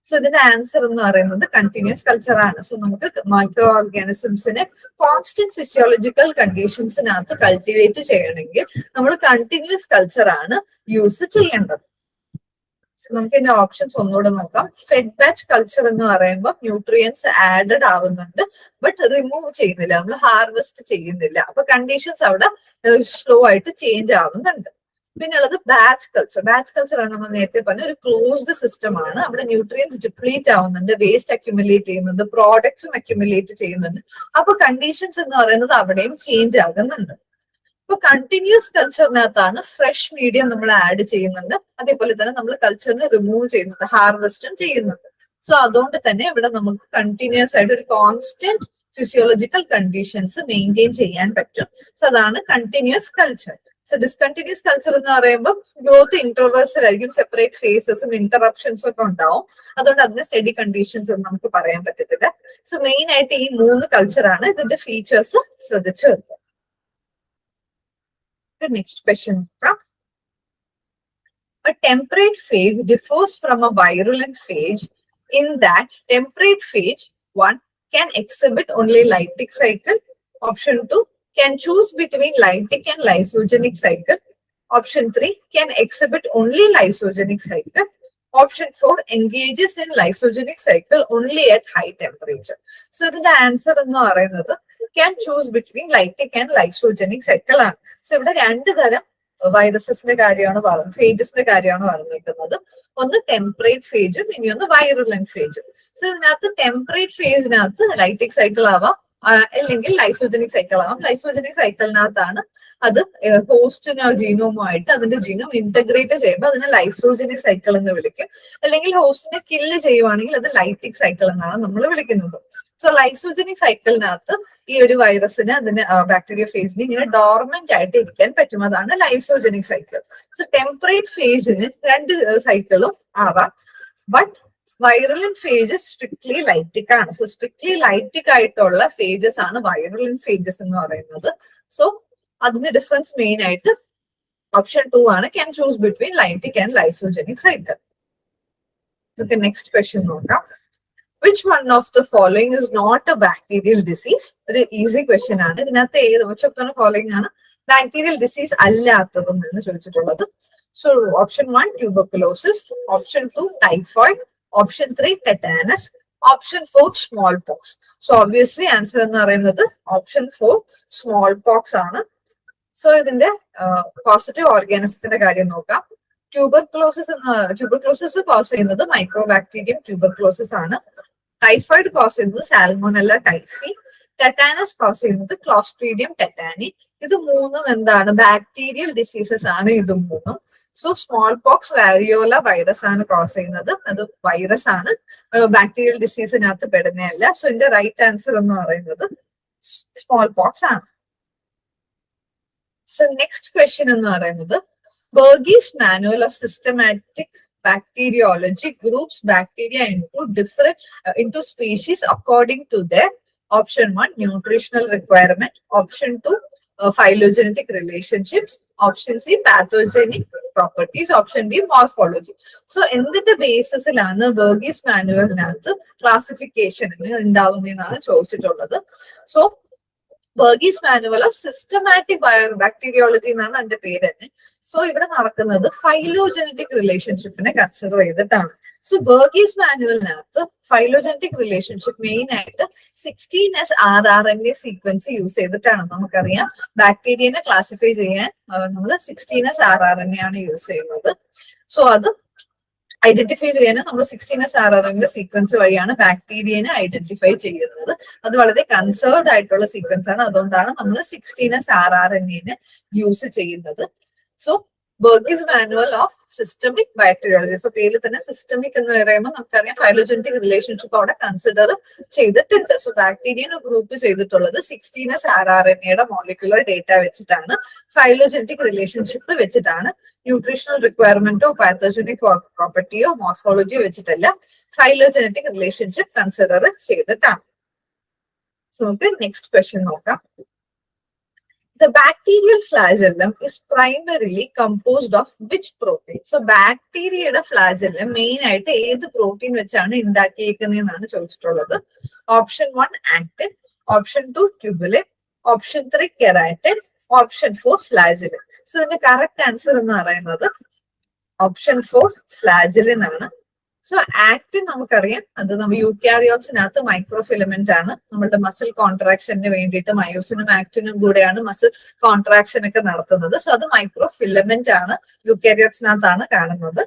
സോ ഇതിന്റെ ആൻസർ എന്ന് പറയുന്നത് കണ്ടിന്യൂസ് കൾച്ചർ ആണ്. സോ നമുക്ക് മൈക്രോ ഓർഗാനിസംസിനെ കോൺസ്റ്റന്റ് ഫിസിയോളജിക്കൽ കണ്ടീഷൻസിനകത്ത് കൾട്ടിവേറ്റ് ചെയ്യണമെങ്കിൽ നമ്മൾ കണ്ടിന്യൂസ് കൾച്ചർ ആണ് യൂസ് ചെയ്യേണ്ടത്. സോ നമുക്ക് ഇതിന്റെ ഓപ്ഷൻസ് ഒന്നുകൂടെ നോക്കാം. ഫെഡ് ബാച്ച് കൾച്ചർ എന്ന് പറയുമ്പോൾ ന്യൂട്രിയൻസ് ആഡഡ് ആവുന്നുണ്ട് ബട്ട് റിമൂവ് ചെയ്യുന്നില്ല, നമ്മൾ ഹാർവെസ്റ്റ് ചെയ്യുന്നില്ല. അപ്പൊ കണ്ടീഷൻസ് അവിടെ സ്ലോ ആയിട്ട് ചേഞ്ച് ആവുന്നുണ്ട്. പിന്നെ ഉള്ളത് ബാച്ച് കൾച്ചർ. ബാച്ച് കൾച്ചർ ആണ് നമ്മൾ നേരത്തെ പറഞ്ഞ ഒരു ക്ലോസ്ഡ് സിസ്റ്റം ആണ്. അവിടെ ന്യൂട്രിയൻസ് ഡിപ്ലീറ്റ് ആവുന്നുണ്ട്, വേസ്റ്റ് അക്യുമുലേറ്റ് ചെയ്യുന്നുണ്ട്, പ്രോഡക്ട്സും അക്യുമുലേറ്റ് ചെയ്യുന്നുണ്ട്. അപ്പൊ കണ്ടീഷൻസ് എന്ന് പറയുന്നത് അവിടെയും ചേഞ്ച് ആകുന്നുണ്ട്. അപ്പൊ കണ്ടിന്യൂസ് കൾച്ചറിനകത്താണ് ഫ്രഷ് മീഡിയം നമ്മൾ ആഡ് ചെയ്യുന്നുണ്ട്, അതേപോലെ തന്നെ നമ്മൾ കൾച്ചറിനെ റിമൂവ് ചെയ്യുന്നുണ്ട്, ഹാർവെസ്റ്റും ചെയ്യുന്നുണ്ട്. സോ അതുകൊണ്ട് തന്നെ ഇവിടെ നമുക്ക് കണ്ടിന്യൂസ് ആയിട്ട് ഒരു കോൺസ്റ്റന്റ് ഫിസിയോളജിക്കൽ കണ്ടീഷൻസ് മെയിൻറ്റെയിൻ ചെയ്യാൻ പറ്റും. സോ അതാണ് continuous culture. So discontinuous culture എന്ന് പറയുമ്പോൾ ഗ്രോത്ത് ഇന്റർവേഴ്സൽ ആയിരിക്കും, സെപ്പറേറ്റ് ഫേസസും ഇന്ററപ്ഷൻസും ഒക്കെ ഉണ്ടാവും. അതുകൊണ്ട് അതിന് സ്റ്റഡി കണ്ടീഷൻസ് ഒന്നും നമുക്ക് പറയാൻ പറ്റത്തില്ല. സോ മെയിൻ ആയിട്ട് ഈ 3 കൾച്ചറാണ്. ഇതിന്റെ ഫീച്ചേഴ്സ് ശ്രദ്ധിച്ചു വെക്കുക. നെക്സ്റ്റ് ക്വസ്റ്റ്യൻ നോക്കാം. A temperate phase differs from a virulent phase in that temperate phase 1 can exhibit only lytic cycle. Option 2 can choose between lytic and lysogenic cycle. Option 3 can exhibit only lysogenic cycle. Option 4 engages in lysogenic cycle only at high temperature. So ഇതിന്റെ answer എന്ന് പറയുന്നത് can choose between lytic and lysogenic cycle ആണ്. So ഇവിടെ 2 തരം വൈറസസിന്റെ കാര്യമാണ് പറയുന്നത്, ഫേജസിന്റെ കാര്യമാണ് പറഞ്ഞിരിക്കുന്നത്. ഒന്ന് ടെമ്പറേറ്റ് ഫേജും ഇനി ഒന്ന് വൈറുലന്റ് ഫേജും. സോ ഇതിനകത്ത് ടെമ്പറേറ്റ് ഫേജിനകത്ത് ലൈറ്റിക് സൈക്കിൾ ആവാം അല്ലെങ്കിൽ ലൈസോജനിക് സൈക്കിൾ ആവാം. ലൈസോജനിക് സൈക്കിളിനകത്താണ് അത് ഹോസ്റ്റിനോ ജീനോമോ ആയിട്ട് അതിന്റെ ജീനോം ഇന്റഗ്രേറ്റ് ചെയ്യുമ്പോൾ അതിനെ ലൈസോജനിക് സൈക്കിൾ എന്ന് വിളിക്കും. അല്ലെങ്കിൽ ഹോസ്റ്റിനെ കില്ല് ചെയ്യുവാണെങ്കിൽ അത് ലൈറ്റിക് സൈക്കിൾ എന്നാണ് നമ്മൾ വിളിക്കുന്നത്. സോ ലൈസോജനിക് സൈക്കിളിനകത്ത് ഈ ഒരു വൈറസിന് അതിന് ബാക്ടീരിയ ഫേസിന് ഇങ്ങനെ ഡോർമെന്റ് ആയിട്ട് ഇരിക്കാൻ പറ്റും, അതാണ് ലൈസോജനിക് സൈക്കിൾ. സോ ടെമ്പറേറ്റ് ഫേസിന് 2 സൈക്കിളും ആവാം, ബട്ട് വൈറലന്റ് ഫേജസ് സ്ട്രിക്ട്ലി ലൈറ്റിക് ആണ്. സോ സ്ട്രിക്ട്ലി ലൈറ്റിക് ആയിട്ടുള്ള ഫേജസ് ആണ് വൈറലന്റ് ഫേജസ് എന്ന് പറയുന്നത്. സോ അതിന്റെ ഡിഫറൻസ് മെയിൻ ആയിട്ട് ഓപ്ഷൻ 2 ആണ്, can choose between lytic and lysogenic cycle. Next question നോക്കാം. Which one of the following is not a bacterial disease? ഒരു ഈസി ക്വസ്റ്റ്യൻ ആണ്. ഇതിനകത്ത് which of the following ആണ് ബാക്ടീരിയൽ ഡിസീസ് അല്ലാത്തതെന്നാണ് ചോദിച്ചിട്ടുള്ളത്. So option 1 tuberculosis, option 2 typhoid, option 3 tetanus, option 4 smallpox. So obviously answer എന്ന് പറയുന്നത് option 4 smallpox ആണ്. So ഇതിന്റെ പോസിറ്റീവ് ഓർഗാനിസത്തിന്റെ കാര്യം നോക്കാം. ട്യൂബർക്ലോസിസ് കോസ് ചെയ്യുന്നത് മൈക്രോബാക്ടീരിയം ട്യൂബർക്ലോസിസ് ആണ്. ടൈഫോയിഡ് കോസ് ചെയ്യുന്നത് സാൽമോനെല്ല ടൈഫി. ടെറ്റാനസ് കോസ് ചെയ്യുന്നത് ക്ലോസ്ട്രീഡിയം ടെറ്റാനി. ഇത് മൂന്നും എന്താണ്? ബാക്ടീരിയൽ ഡിസീസസ് ആണ് ഇത് മൂന്നും. So smallpox variola virus ആണ് കോസ് ചെയ്യുന്നത്. അത് വൈറസ് ആണ്, ബാക്ടീരിയൽ ഡിസീസിനകത്ത് പെടുന്നതല്ല. സോ ഇതിന്റെ റൈറ്റ് ആൻസർ എന്ന് പറയുന്നത് സ്മോൾ പോക്സ് ആണ്. സോ നെക്സ്റ്റ് ക്വസ്റ്റ്യൻ എന്ന് പറയുന്നത് Bergey's manual of systematic bacteriology groups bacteria into species according to their option 1 nutritional requirement, option 2 phylogenetic relationships, option C pathogenic properties, option D morphology. So എന്തിന്റെ ബേസിസിലാണ് ബർഗീസ് മാനുവലിനകത്ത് classification ഉണ്ടാവുന്നതെന്നാണ് ചോദിച്ചിട്ടുള്ളത്. So Bergey's manual of systematic bacteriology എന്നാണ് അതിന്റെ പേര് തന്നെ. So ഇവിടെ നടക്കുന്നത് phylogenetic റിലേഷൻഷിപ്പിനെ കൺസിഡർ ചെയ്തിട്ടാണ്. സോ ബർഗീസ് മാനുവലിനകത്ത് ഫൈലോജനറ്റിക് റിലേഷൻഷിപ്പ് മെയിൻ ആയിട്ട് 16S rRNA സീക്വൻസ് യൂസ് ചെയ്തിട്ടാണ്. നമുക്കറിയാം ബാക്ടീരിയനെ ക്ലാസിഫൈ ചെയ്യാൻ നമ്മൾ 16S rRNA ആണ് യൂസ് ചെയ്യുന്നത്. സോ അത് ഐഡന്റിഫൈ ചെയ്യാൻ നമ്മൾ 16S rRNA സീക്വൻസ് വഴിയാണ് ബാക്ടീരിയനെ ഐഡന്റിഫൈ ചെയ്യുന്നത്. അത് വളരെ കൺസേർവ്ഡ് ആയിട്ടുള്ള സീക്വൻസ് ആണ്. അതുകൊണ്ടാണ് നമ്മൾ 16S rRNA യൂസ് ചെയ്യുന്നത്. So Bergey's manual of systemic bacteriology. So പേരിൽ തന്നെ സിസ്റ്റമിക് എന്ന് പറയുമ്പോൾ നമുക്കറിയാം ഫൈലോജനറ്റിക് റിലേഷൻഷിപ്പ് അവിടെ കൺസിഡർ ചെയ്തിട്ടുണ്ട്. സോ ബാക്ടീരിയനെ ഗ്രൂപ്പ് ചെയ്തിട്ടുള്ളത് 16S rRNA മോളിക്കുലർ ഡേറ്റ വെച്ചിട്ടാണ്, ഫൈലോജനറ്റിക് റിലേഷൻഷിപ്പ് വെച്ചിട്ടാണ്. ന്യൂട്രീഷണൽ റിക്വയർമെന്റോ പാത്തോജനിക് പ്രോപ്പർട്ടിയോ മോർഫോളജിയോ വെച്ചിട്ടല്ല, ഫൈലോജനറ്റിക് റിലേഷൻഷിപ്പ് കൺസിഡർ ചെയ്തിട്ടാണ്. സോ നമുക്ക് നെക്സ്റ്റ് ക്വസ്റ്റ്യൻ നോക്കാം. The bacterial flagellum is primarily composed of which protein? So ബാക്ടീരിയയുടെ ഫ്ലാജെല്ലം മെയിൻ ആയിട്ട് ഏത് പ്രോട്ടീൻ വെച്ചാണ് ഉണ്ടാക്കിയിരിക്കുന്നതെന്നാണ് ചോദിച്ചിട്ടുള്ളത്. Option 1 actin, option 2 tubulin, option 3 keratin, option 4 flagellin. So ഇതിന്റെ കറക്റ്റ് ആൻസർ എന്ന് പറയുന്നത് ഓപ്ഷൻ 4 ഫ്ലാജെലിൻ ആണ്. സോ ആക്ടിൻ നമുക്കറിയാം, അത് നമ്മൾ യൂക്യാരിയോട്സിനകത്ത് മൈക്രോഫിലമെന്റ് ആണ്. നമ്മുടെ മസിൽ കോൺട്രാക്ഷന് വേണ്ടിയിട്ട് മയോസിനും ആക്ടിനും കൂടെയാണ് മസിൽ കോൺട്രാക്ഷൻ ഒക്കെ നടത്തുന്നത്. സോ അത് മൈക്രോഫിലമെന്റ് ആണ്, യൂക്യാരിയോട്സിനകത്താണ് കാണുന്നത്.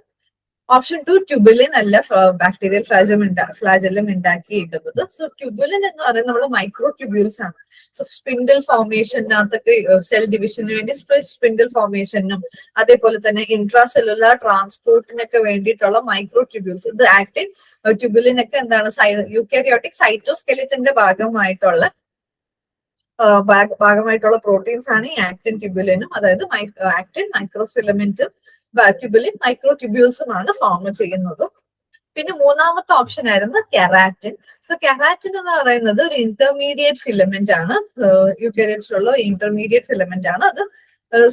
ഓപ്ഷൻ 2 ട്യൂബുലിൻ അല്ല ബാക്ടീരിയൽ ഫ്ലാജെല്ലം ഉണ്ടാക്കിയിരിക്കുന്നത്. സോ ട്യൂബുലിൻ എന്ന് പറയുന്നത് നമ്മൾ മൈക്രോ ട്യൂബ്യൂൾസ് ആണ്. സോ സ്പിൻഡിൽ ഫോർമേഷനകത്തൊക്കെ സെൽ ഡിവിഷന് വേണ്ടി സ്പിൻഡിൽ ഫോർമേഷനും അതേപോലെ തന്നെ ഇൻട്രാ സെല്ലുലാർ ട്രാൻസ്പോർട്ടിനൊക്കെ വേണ്ടിയിട്ടുള്ള മൈക്രോ ട്യൂബ്യൂൾസ്. ഇത് ആക്ടിൻ ട്യൂബുലിൻ ഒക്കെ എന്താണ് യൂക്യാരിയോട്ടിക് സൈറ്റോസ്കെലിറ്റന്റെ ഭാഗമായിട്ടുള്ള പ്രോട്ടീൻസ് ആണ് ഈ ആക്ടിൻ ട്യൂബുലിനും. അതായത് ആക്ടിൻ മൈക്രോഫിലമെന്റും ട്യൂബുലിൻ മൈക്രോ ട്യൂബ്യൂൾസുമാണ് ഫോം ചെയ്യുന്നത്. പിന്നെ മൂന്നാമത്തെ ഓപ്ഷൻ ആയിരുന്നു കെരാറ്റിൻ. സോ കെരാറ്റിൻ എന്ന് പറയുന്നത് ഒരു ഇന്റർമീഡിയറ്റ് ഫിലമെന്റ് ആണ്, യൂക്യാരിയോട്സിലുള്ള ഇന്റർമീഡിയറ്റ് ഫിലമെന്റ് ആണ്. അത്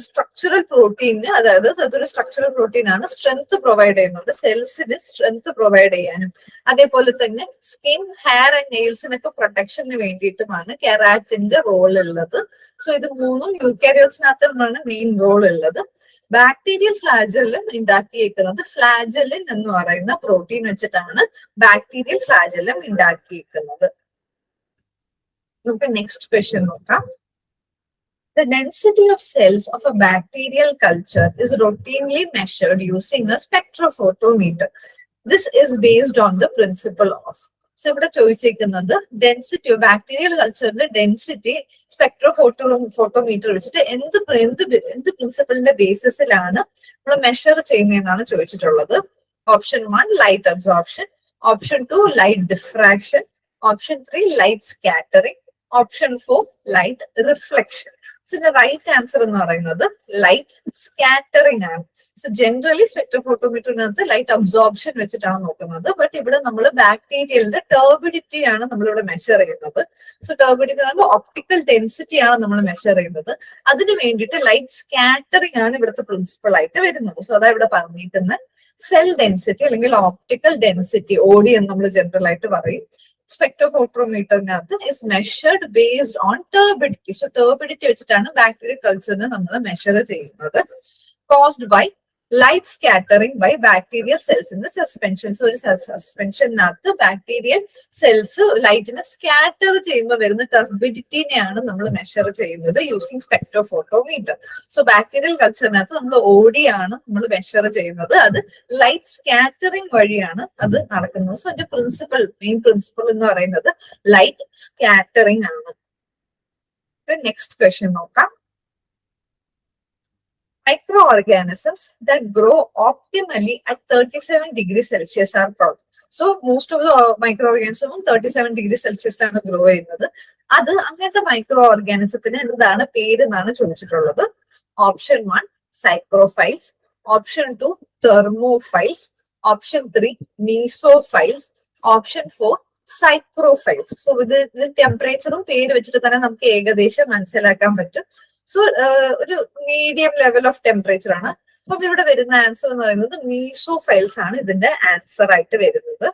സ്ട്രക്ചറൽ പ്രോട്ടീന്, അതായത് അതൊരു സ്ട്രക്ചറൽ പ്രോട്ടീൻ ആണ്, സ്ട്രെങ്ത് പ്രൊവൈഡ് ചെയ്യുന്നുണ്ട്, സെൽസിന് സ്ട്രെങ്ത് പ്രൊവൈഡ് ചെയ്യാനും അതേപോലെ തന്നെ സ്കിൻ, ഹെയർ ആൻഡ് നെയിൽസിനൊക്കെ പ്രൊട്ടക്ഷന് വേണ്ടിയിട്ടുമാണ് കെരാറ്റിന്റെ റോൾ ഉള്ളത്. സോ ഇത് മൂന്നും യൂക്യാരിയോട്സിനകത്താണ് മെയിൻ റോൾ ഉള്ളത്. ബാക്ടീരിയൽ ഫ്ലാജെല്ലം ഉണ്ടാക്കിയിരിക്കുന്നത് ഫ്ലാജെലിൻ എന്ന് പറയുന്ന പ്രോട്ടീൻ വെച്ചിട്ടാണ് ബാക്ടീരിയൽ ഫ്ലാജെല്ലം ഉണ്ടാക്കിയിരിക്കുന്നത്. നമുക്ക് നെക്സ്റ്റ് ക്വസ്റ്റ്യൻ നോക്കാം. The density of cells of a bacterial culture is routinely measured using a spectrophotometer. This is based on the principle of. So ഇവിടെ ചോദിച്ചിരിക്കുന്നത് ഡെൻസിറ്റി, ബാക്ടീരിയൽ കൾച്ചറിന്റെ ഡെൻസിറ്റി സ്പെക്ട്രോഫോട്ടോമീറ്റർ വെച്ചിട്ട് എന്ത് പ്രിൻസിപ്പിളിന്റെ ബേസിസിലാണ് നമ്മൾ measure ചെയ്യുന്നതെന്നാണ് ചോദിച്ചിട്ടുള്ളത്. Option 1 light absorption, option 2 light diffraction, option 3 light scattering, option 4 light reflection. So ഇതിന്റെ right answer എന്ന് പറയുന്നത് light scattering ആണ്. സോ ജനറലി സ്പെക്ട്രോഫോട്ടോമീറ്ററിനകത്ത് ലൈറ്റ് അബ്സോർപ്ഷൻ വെച്ചിട്ടാണ് നോക്കുന്നത്. ബട്ട് ഇവിടെ നമ്മൾ ബാക്ടീരിയലിന്റെ ടർബിഡിറ്റി ആണ് നമ്മളിവിടെ മെഷർ ചെയ്യുന്നത്. സോ ടർബിഡിറ്റി ഒപ്റ്റിക്കൽ ഡെൻസിറ്റി ആണ് നമ്മൾ മെഷർ ചെയ്യുന്നത്. അതിന് വേണ്ടിയിട്ട് ലൈറ്റ് സ്കാറ്ററിംഗ് ആണ് ഇവിടുത്തെ പ്രിൻസിപ്പൾ ആയിട്ട് വരുന്നത്. സോ അതാ ഇവിടെ പറഞ്ഞിരിക്കുന്നത് സെൽ ഡെൻസിറ്റി അല്ലെങ്കിൽ ഓപ്റ്റിക്കൽ ഡെൻസിറ്റി, OD എന്ന് നമ്മൾ ജനറൽ ആയിട്ട് പറയും. സ്പെക്ട്രോഫോട്ടോമീറ്ററിനകത്ത് is measured based on turbidity. So turbidity വെച്ചിട്ടാണ് ബാക്ടീരിയൽ കൾച്ചറിനെ നമ്മൾ മെഷർ ചെയ്യുന്നത്. Caused by light scattering by bacterial cells in the suspension. So ഒരു സസ്പെൻഷനകത്ത് ബാക്ടീരിയൽ സെൽസ് ലൈറ്റിനെ സ്കാറ്റർ ചെയ്യുമ്പോൾ വരുന്ന ടർബിഡിറ്റിനെയാണ് നമ്മൾ മെഷർ ചെയ്യുന്നത് യൂസിങ് സ്പെക്ട്രോഫോട്ടോമീറ്റർ. സോ ബാക്ടീരിയൽ കൾച്ചറിനകത്ത് നമ്മൾ OD ആണ് നമ്മൾ മെഷർ ചെയ്യുന്നത്. അത് ലൈറ്റ് സ്കാറ്ററിംഗ് വഴിയാണ് അത് നടക്കുന്നത്. സോ അതിന്റെ മെയിൻ പ്രിൻസിപ്പിൾ എന്ന് പറയുന്നത് ലൈറ്റ് സ്കാറ്ററിംഗ് ആണ്. നെക്സ്റ്റ് ക്വസ്റ്റ്യൻ നോക്കാം. Microorganisms that grow optimally at 37 degrees Celsius are called. So most of the microorganisms 37 degrees Celsius ആണ് ഗ്രോ ചെയ്യുന്നത്. അത് അങ്ങനത്തെ മൈക്രോ ഓർഗാനിസത്തിന് എന്താണ് പേര് എന്നാണ് ചോദിച്ചിട്ടുള്ളത്. Option 1 psychrophiles, option 2 thermophiles, option 3 mesophiles, option 4 psychrophiles. So ഇത് ടെമ്പറേച്ചറും പേര് വെച്ചിട്ട് തന്നെ നമുക്ക് ഏകദേശം മനസ്സിലാക്കാൻ പറ്റും. സോ ഒരു മീഡിയം ലെവൽ ഓഫ് ടെമ്പറേച്ചർ ആണ്. അപ്പം ഇവിടെ വരുന്ന ആൻസർ എന്ന് പറയുന്നത് മീസോഫൈൽസ് ആണ് ഇതിന്റെ ആൻസർ ആയിട്ട് വരുന്നത്.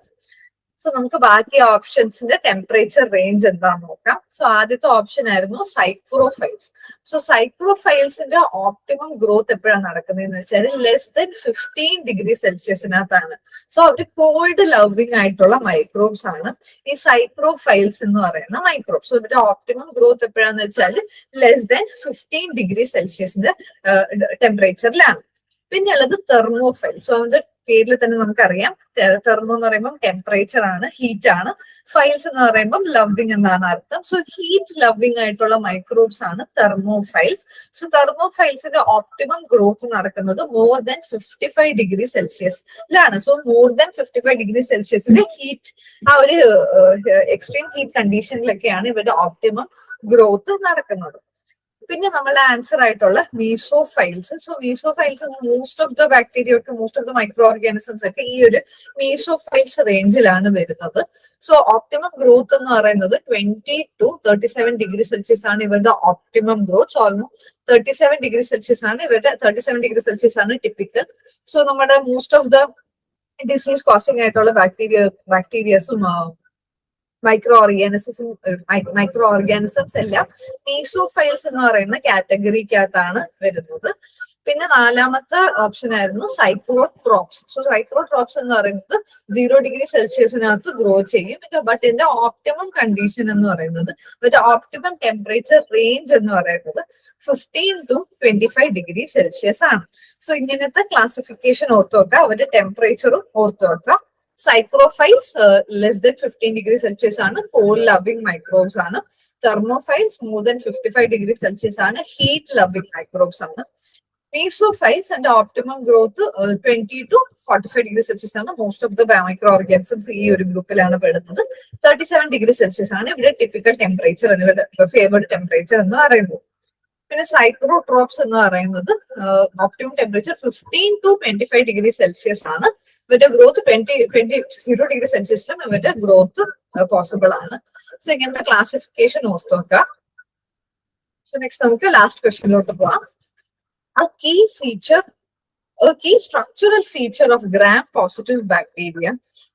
സോ നമുക്ക് ബാക്കി ഓപ്ഷൻസിന്റെ ടെമ്പറേച്ചർ റേഞ്ച് എന്താന്ന് നോക്കാം. സോ ആദ്യത്തെ ഓപ്ഷൻ ആയിരുന്നു സൈക്രോഫൈൽസ്. സോ സൈക്രോഫൈൽസിന്റെ ഓപ്റ്റിമം ഗ്രോത്ത് എപ്പോഴാണ് നടക്കുന്നതെന്ന് വെച്ചാൽ ലെസ് ദൻ 15 ഡിഗ്രി സെൽഷ്യസിനകത്താണ്. സോ അവര് കോൾഡ് ലവിങ് ആയിട്ടുള്ള മൈക്രോബ്സ് ആണ് ഈ സൈക്രോഫൈൽസ് എന്ന് പറയുന്ന മൈക്രോബ്സ്. സോ ഇവരുടെ ഓപ്റ്റിമം ഗ്രോത്ത് എപ്പോഴാന്ന് വെച്ചാൽ ലെസ് ദൻ 15 ഡിഗ്രി സെൽഷ്യസിന്റെ ടെമ്പറേച്ചറിലാണ്. പിന്നെ ഉള്ളത് തെർമോഫൈൽ. സോ അവന്റെ പേരിൽ തന്നെ നമുക്കറിയാം തെർമോ എന്ന് പറയുമ്പോൾ ടെമ്പറേച്ചർ ആണ്, ഹീറ്റ് ആണ്. ഫൈൽസ് എന്ന് പറയുമ്പോൾ ലവിങ് എന്നാണ് അർത്ഥം. സോ ഹീറ്റ് ലവിങ് ആയിട്ടുള്ള മൈക്രോബ്സ് ആണ് തെർമോഫൈൽസ്. സോ തെർമോഫൈൽസിന്റെ ഓപ്റ്റിമം ഗ്രോത്ത് നടക്കുന്നത് മോർ ദാൻ 55 ഡിഗ്രി സെൽഷ്യസിലാണ്. സോ മോർ ദാൻ 55 ഡിഗ്രി സെൽഷ്യസിന്റെ ഹീറ്റ് ആ ഒരു എക്സ്ട്രീം ഹീറ്റ് കണ്ടീഷനിലൊക്കെയാണ് ഇവരുടെ ഓപ്റ്റിമം ഗ്രോത്ത് നടക്കുന്നത്. പിന്നെ നമ്മളുടെ ആൻസർ ആയിട്ടുള്ള mesophiles. So mesophiles most of the bacteria ഒക്കെ most of the microorganisms ഒക്കെ ഈ ഒരു മീസോഫൈൽസ് റേഞ്ചിലാണ് വരുന്നത്. സോ ഓപ്റ്റിമം ഗ്രോത്ത് എന്ന് പറയുന്നത് 20 to 37 ഡിഗ്രി സെൽഷ്യസ് ആണ് ഇവരുടെ optimum growth. Almost 37 degree Celsius ആണ് ഇവരുടെ 37 ഡിഗ്രി സെൽഷ്യസ് ആണ് ടിപ്പിക്കൽ. സോ നമ്മുടെ most of the disease causing ആയിട്ടുള്ള ബാക്ടീരിയസും മൈക്രോ ഓർഗാനിസംസ് എല്ലാം മീസോഫൈൽസ് എന്ന് പറയുന്ന കാറ്റഗറിക്കകത്താണ് വരുന്നത്. പിന്നെ നാലാമത്തെ ഓപ്ഷൻ ആയിരുന്നു സൈക്രോട്രോപ്സ്. സോ സൈക്രോട്രോപ്സ് എന്ന് പറയുന്നത് 0 ഡിഗ്രി സെൽഷ്യസിനകത്ത് ഗ്രോ ചെയ്യും. ബട്ട് ഇതിന്റെ ഓപ്റ്റിമം കണ്ടീഷൻ എന്ന് പറയുന്നത് ഇതിന്റെ ഓപ്റ്റിമം ടെമ്പറേച്ചർ റേഞ്ച് എന്ന് പറയുന്നത് 15 to 25 ഡിഗ്രി സെൽഷ്യസ് ആണ്. സോ ഇങ്ങനത്തെ ക്ലാസിഫിക്കേഷൻ ഓർത്ത് വെക്കുക. അവരുടെ ടെമ്പറേച്ചറും ഓർത്ത് വെക്കുക. Psychrophiles less than 15 degree Celsius ആണ്, കോൾഡ് ലവിങ് മൈക്രോബ്സ് ആണ്. Thermophiles more than 55 degree Celsius ആണ്, ഹീറ്റ് ലവിങ് മൈക്രോബ്സ് ആണ്. Mesophiles and optimum growth 20 to 45 degree Celsius ആണ്. Most of the microorganisms ഈ ഒരു ഗ്രൂപ്പിലാണ് പെടുന്നത്. 37 ഡിഗ്രി സെൽഷ്യസ് ആണ് ഇവിടെ ടിപ്പിക്കൽ ടെമ്പറേച്ചർ എന്നിവരുടെ ഫേവർഡ് ടെമ്പറേച്ചർ എന്ന് പറയുന്നത്. പിന്നെ സൈക്രോട്രോപ്സ് എന്ന് പറയുന്നത് optimum temperature 15 to 25 degree Celsius ആണ്. ഇവരുടെ ഗ്രോത്ത് 0 ഡിഗ്രി സെൽഷ്യസിലും ഇവരുടെ ഗ്രോത്ത് പോസിബിൾ ആണ്. സോ ഇങ്ങനത്തെ ക്ലാസിഫിക്കേഷൻ ഓർത്ത് നോക്കുക. സോ നെക്സ്റ്റ് നമുക്ക് ലാസ്റ്റ് ക്വസ്റ്റ്യനിലോട്ട് പോവാം. A key structural feature of gram-positive bacteria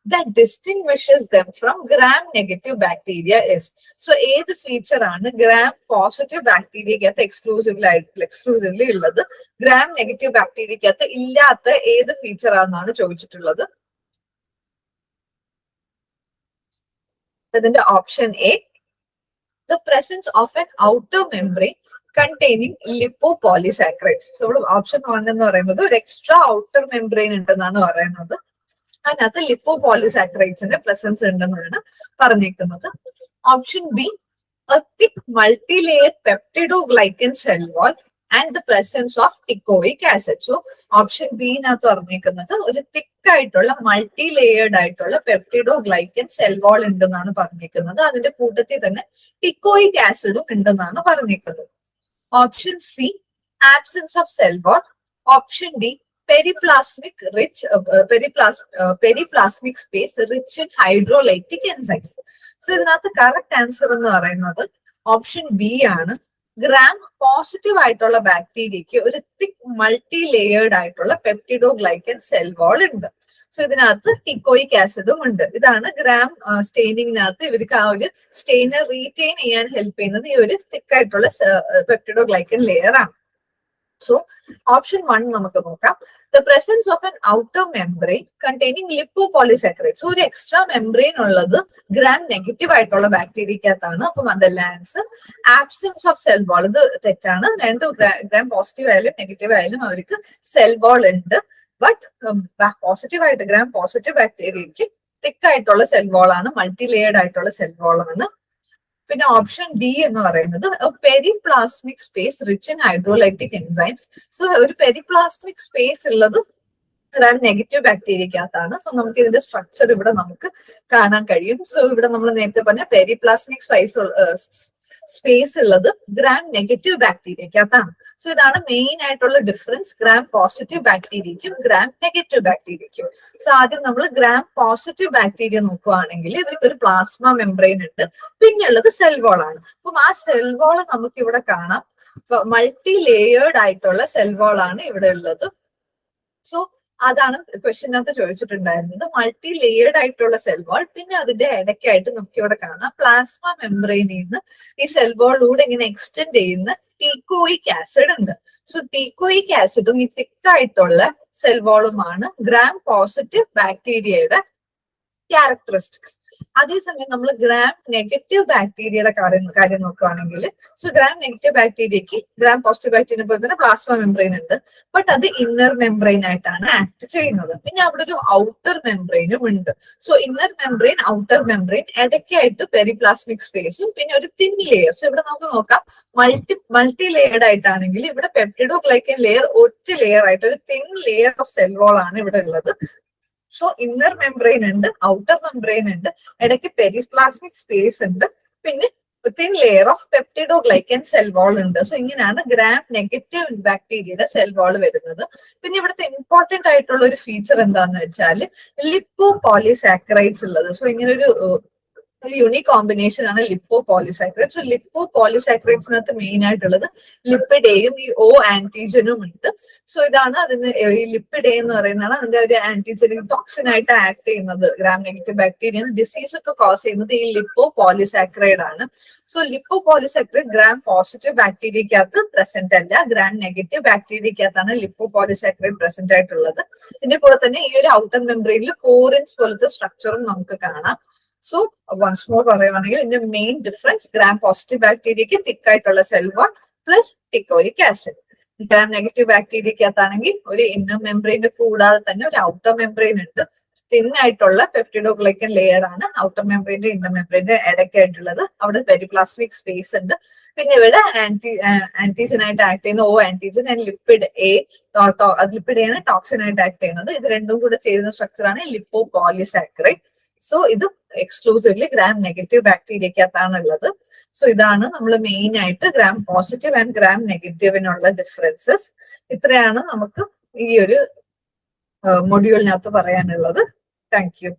that distinguishes them from gram-negative bacteria is. So, ഏത് ഫീച്ചർ ആണ് gram-positive ബാക്ടീരിയക്കകത്ത് എക്സ്ക്ലൂസീവ്ലി ഉള്ളത്, gram-negative ബാക്ടീരിയക്കകത്ത് ഇല്ലാത്ത ഏത് ഫീച്ചർ ആണെന്നാണ് ചോദിച്ചിട്ടുള്ളത്. അതിന്റെ option A, the presence of an outer membrane containing lipopolysaccharides. So ഇവിടെ option 1 എന്ന് പറയുന്നത് ഒരു എക്സ്ട്രാ ഔട്ടർ മെംബ്രെയിൻ ഉണ്ടെന്നാണ് പറയുന്നത്. അതിനകത്ത് ലിപ്പോപോളിസാക്കറൈഡ്സിന്റെ പ്രസൻസ് ഉണ്ടെന്നാണ് പറഞ്ഞിരിക്കുന്നത്. Option B, a thick multi-layered peptidoglycan cell wall and the presence of teichoic acid. So option B നകത്ത് പറഞ്ഞിരിക്കുന്നത് ഒരു തിക്ക് ആയിട്ടുള്ള മൾട്ടി ലെയേർഡ് ആയിട്ടുള്ള പെപ്റ്റിഡോഗ്ലൈക്കൻ സെൽ വാൾ ഉണ്ടെന്നാണ് പറഞ്ഞിരിക്കുന്നത്. അതിന്റെ കൂട്ടത്തിൽ തന്നെ ടിക്കോയിക് ആസിഡും ഉണ്ടെന്നാണ് പറഞ്ഞിരിക്കുന്നത്. Option C, absence of cell wall. Option D, periplasmic space rich in hydrolytic enzymes. So ഇതിനകത്ത് കറക്റ്റ് ആൻസർ എന്ന് പറയുന്നത് ഓപ്ഷൻ ബി ആണ്. ഗ്രാം പോസിറ്റീവ് ആയിട്ടുള്ള ബാക്ടീരിയക്ക് ഒരു തിക് മൾട്ടി ലെയേർഡ് ആയിട്ടുള്ള പെപ്റ്റിഡോഗ്ലൈക്കൻ സെൽ വാൾ ഉണ്ട്. സോ ഇതിനകത്ത് ടിക്കോയിക് ആസിഡും ഉണ്ട്. ഇതാണ് ഗ്രാം സ്റ്റെയിനിങ്ങിനകത്ത് ഇവർക്ക് ആ ഒരു സ്റ്റെയിനെ റീറ്റെയിൻ ചെയ്യാൻ ഹെൽപ്പ് ചെയ്യുന്നത് ഈ ഒരു തിക്കായിട്ടുള്ള പെപ്റ്റിഡോഗ്ലൈക്കൻ ലെയർ ആണ്. സോ ഓപ്ഷൻ 1 നമുക്ക് നോക്കാം. The presence of an outer membrane containing lipopolysaccharide. ഒരു എക്സ്ട്രാ മെംബ്രെയിൻ ഉള്ളത് ഗ്രാം നെഗറ്റീവ് ആയിട്ടുള്ള ബാക്ടീരിയക്കകത്താണ്. അപ്പം അതല്ല answer. Absence of cell wall, ഇത് തെറ്റാണ്. രണ്ട് ഗ്രാം പോസിറ്റീവ് ആയാലും നെഗറ്റീവ് ആയാലും അവർക്ക് സെൽ വാൾ ഉണ്ട്. ബട്ട് പോസിറ്റീവ് ഗ്രാം പോസിറ്റീവ് ബാക്ടീരിയക്ക് തിക്ക് ആയിട്ടുള്ള സെൽ വാൾ ആണ്, മൾട്ടി ലെയർഡ് ആയിട്ടുള്ള സെൽ വാൾ ആണ്. പിന്നെ ഓപ്ഷൻ ഡി എന്ന് പറയുന്നത് periplasmic space rich in hydrolytic enzymes. So ഒരു പെരിപ്ലാസ്മിക് സ്പേസ് ഉള്ളത് നെഗറ്റീവ് ബാക്ടീരിയക്കകത്താണ്. സോ നമുക്ക് ഇതിന്റെ സ്ട്രക്ചർ ഇവിടെ നമുക്ക് കാണാൻ കഴിയും. സോ ഇവിടെ നമ്മൾ നേരത്തെ പറഞ്ഞ പെരിപ്ലാസ്മിക് സ്പേസ് ഉള്ളത് ഗ്രാം നെഗറ്റീവ് ബാക്ടീരിയക്കകത്താണ്. സോ ഇതാണ് മെയിൻ ആയിട്ടുള്ള ഡിഫറൻസ് ഗ്രാം പോസിറ്റീവ് ബാക്ടീരിയക്കും ഗ്രാം നെഗറ്റീവ് ബാക്ടീരിയക്കും. സോ ആദ്യം നമ്മൾ ഗ്രാം പോസിറ്റീവ് ബാക്ടീരിയ നോക്കുകയാണെങ്കിൽ ഇവർക്ക് ഒരു പ്ലാസ്മ മെംബ്രെയിൻ ഉണ്ട്, പിന്നെ ഉള്ളത് സെൽ വാൾ ആണ്. അപ്പം ആ സെൽ വാൾ നമുക്ക് ഇവിടെ കാണാം. മൾട്ടി ലേയേർഡ് ആയിട്ടുള്ള സെൽ വാൾ ആണ് ഇവിടെ ഉള്ളത്. സോ അതാണ് ക്വസ്റ്റ്യനകത്ത് ചോദിച്ചിട്ടുണ്ടായിരുന്നത്. മൾട്ടി ലേയേർഡ് ആയിട്ടുള്ള സെൽ വാൾ, പിന്നെ അതിന്റെ ഇടയ്ക്കായിട്ട് നമുക്ക് ഇവിടെ കാണാം പ്ലാസ്മ മെംബ്രെയിനിൽ നിന്ന് ഈ സെൽ വാളിലൂടെ ഇങ്ങനെ എക്സ്റ്റെൻഡ് ചെയ്യുന്ന ടീക്കോയിക് ആസിഡ് ഉണ്ട്. സോ ടീക്കോയിക് ആസിഡും ഈ തിക്കായിട്ടുള്ള സെൽ വാളുമാണ് ഗ്രാം പോസിറ്റീവ് ബാക്ടീരിയയുടെ ക്യാരക്ടറിസ്റ്റിക്സ്. അതേസമയം നമ്മൾ ഗ്രാം നെഗറ്റീവ് ബാക്ടീരിയയുടെ കാര്യം നോക്കുകയാണെങ്കിൽ, സോ ഗ്രാം നെഗറ്റീവ് ബാക്ടീരിയക്ക് ഗ്രാം പോസിറ്റീവ് ബാക്ടീരിയ പോലെ തന്നെ പ്ലാസ്മ മെംബ്രെയിൻ ഉണ്ട്, ബട്ട് അത് ഇന്നർ മെംബ്രെയിൻ ആയിട്ടാണ് ആക്ട് ചെയ്യുന്നത്. പിന്നെ അവിടെ ഒരു ഔട്ടർ മെംബ്രെയിനും ഉണ്ട്. So inner membrane, outer membrane, ഇടയ്ക്കായിട്ട് പെരിപ്ലാസ്മിക് സ്പേസും പിന്നെ ഒരു തിൻ ലെയർ. സോ ഇവിടെ നമുക്ക് നോക്കാം മൾട്ടി ലെയർഡ് ആയിട്ടാണെങ്കിൽ ഇവിടെ പെപ്റ്റിഡോഗ്ലൈക്കൻ ലെയർ ഒറ്റ ലെയർ ആയിട്ട് ഒരു thin layer of cell wall ആണ് ഇവിടെ ഉള്ളത്. സോ ഇന്നർ മെംബ്രെയിൻ ഉണ്ട്, ഔട്ടർ മെംബ്രെയിൻ ഉണ്ട്, ഇടയ്ക്ക് പെരിപ്ലാസ്മിക് സ്പേസ് ഉണ്ട്, പിന്നെ thin layer of peptidoglycan cell wall ഉണ്ട്. സോ ഇങ്ങനെയാണ് ഗ്രാം നെഗറ്റീവ് ബാക്ടീരിയയുടെ സെൽ വാൾ വരുന്നത്. പിന്നെ ഇവിടുത്തെ ഇമ്പോർട്ടന്റ് ആയിട്ടുള്ള ഒരു ഫീച്ചർ എന്താന്ന് വെച്ചാൽ ലിപ്പോ പോളിസാക്കറൈഡ്സ് ഉള്ളത്. സോ ഇങ്ങനെ ഒരു യൂണിക് കോമ്പിനേഷൻ ആണ് ലിപ്പോ പോളിസാക്കറൈഡ്. സോ ലിപ്പോ പോളിസാക്കറൈഡ്സിനകത്ത് മെയിൻ ആയിട്ടുള്ളത് ലിപ്പിഡ് എയും ഈ ഒ ആന്റിജനും ഉണ്ട്. സോ ഇതാണ് അതിന് ഈ ലിപ്പിഡ് എ എന്ന് പറയുന്നതാണ് അതിന്റെ ഒരു ആന്റിജനിക് ടോക്സിൻ ആയിട്ട് ആക്ട് ചെയ്യുന്നത്. ഗ്രാം നെഗറ്റീവ് ബാക്ടീരിയ ഡിസീസ് ഒക്കെ കോസ് ചെയ്യുന്നത് ഈ ലിപ്പോ പോളിസാക്കറൈഡ് ആണ്. So lipopolysaccharide gram positive ബാക്ടീരിയക്കകത്ത് പ്രസന്റ് അല്ല, ഗ്രാം നെഗറ്റീവ് ബാക്ടീരിയക്കകത്താണ് ലിപ്പോ പോളിസാക്കറൈഡ് പ്രസന്റ് ആയിട്ടുള്ളത്. ഇതിന്റെ കൂടെ തന്നെ ഈ ഒരു ഔട്ടർ മെംബ്രെയിനിൽ പോറിൻസ് പോലത്തെ സ്ട്രക്ചറും നമുക്ക് കാണാം. സോ വൺസ് മോർ പറയുവാണെങ്കിൽ ഇതിന്റെ മെയിൻ ഡിഫറൻസ് ഗ്രാം പോസിറ്റീവ് ബാക്ടീരിയക്ക് തിക്കായിട്ടുള്ള cell wall plus teichoic acid. Gram negative ബാക്ടീരിയക്കകത്താണെങ്കിൽ ഒരു ഇന്നർ മെംബ്രെയിൻ കൂടാതെ തന്നെ ഒരു ഔട്ടർ മെംബ്രെയിൻ ഉണ്ട്. തിൻ ആയിട്ടുള്ള പെപ്റ്റിഡോഗ്ലൈക്കൻ ലെയർ ആണ് ഔട്ടർ മെംബ്രെയിന്റെ ഇന്നർ മെംബ്രെയിന്റെ ഇടയ്ക്കായിട്ടുള്ളത്. അവിടെ പെരിപ്ലാസ്മിക് സ്പേസ് ഉണ്ട്. പിന്നെ ഇവിടെ ആന്റിജൻ ആയിട്ട് ആക്ട് ചെയ്യുന്ന O antigen and lipid A, lipid A ആണ് ടോക്സിൻ ആയിട്ട് ആക്ട് ചെയ്യുന്നത്. ഇത് രണ്ടും കൂടെ ചേരുന്ന സ്ട്രക്ചറാണ് ലിപ്പോ പോളിസാക്കറൈഡ്. സോ ഇത് എക്സ്ക്ലൂസീവ്ലി ഗ്രാം നെഗറ്റീവ് ബാക്ടീരിയക്കകത്താണ് ഉള്ളത്. സോ ഇതാണ് നമ്മൾ മെയിൻ ആയിട്ട് ഗ്രാം പോസിറ്റീവ് ആൻഡ് ഗ്രാം നെഗറ്റീവിനുള്ള ഡിഫറൻസസ്. ഇത്രയാണ് നമുക്ക് ഈ ഒരു മൊഡ്യൂളിനകത്ത് പറയാനുള്ളത്. Thank U.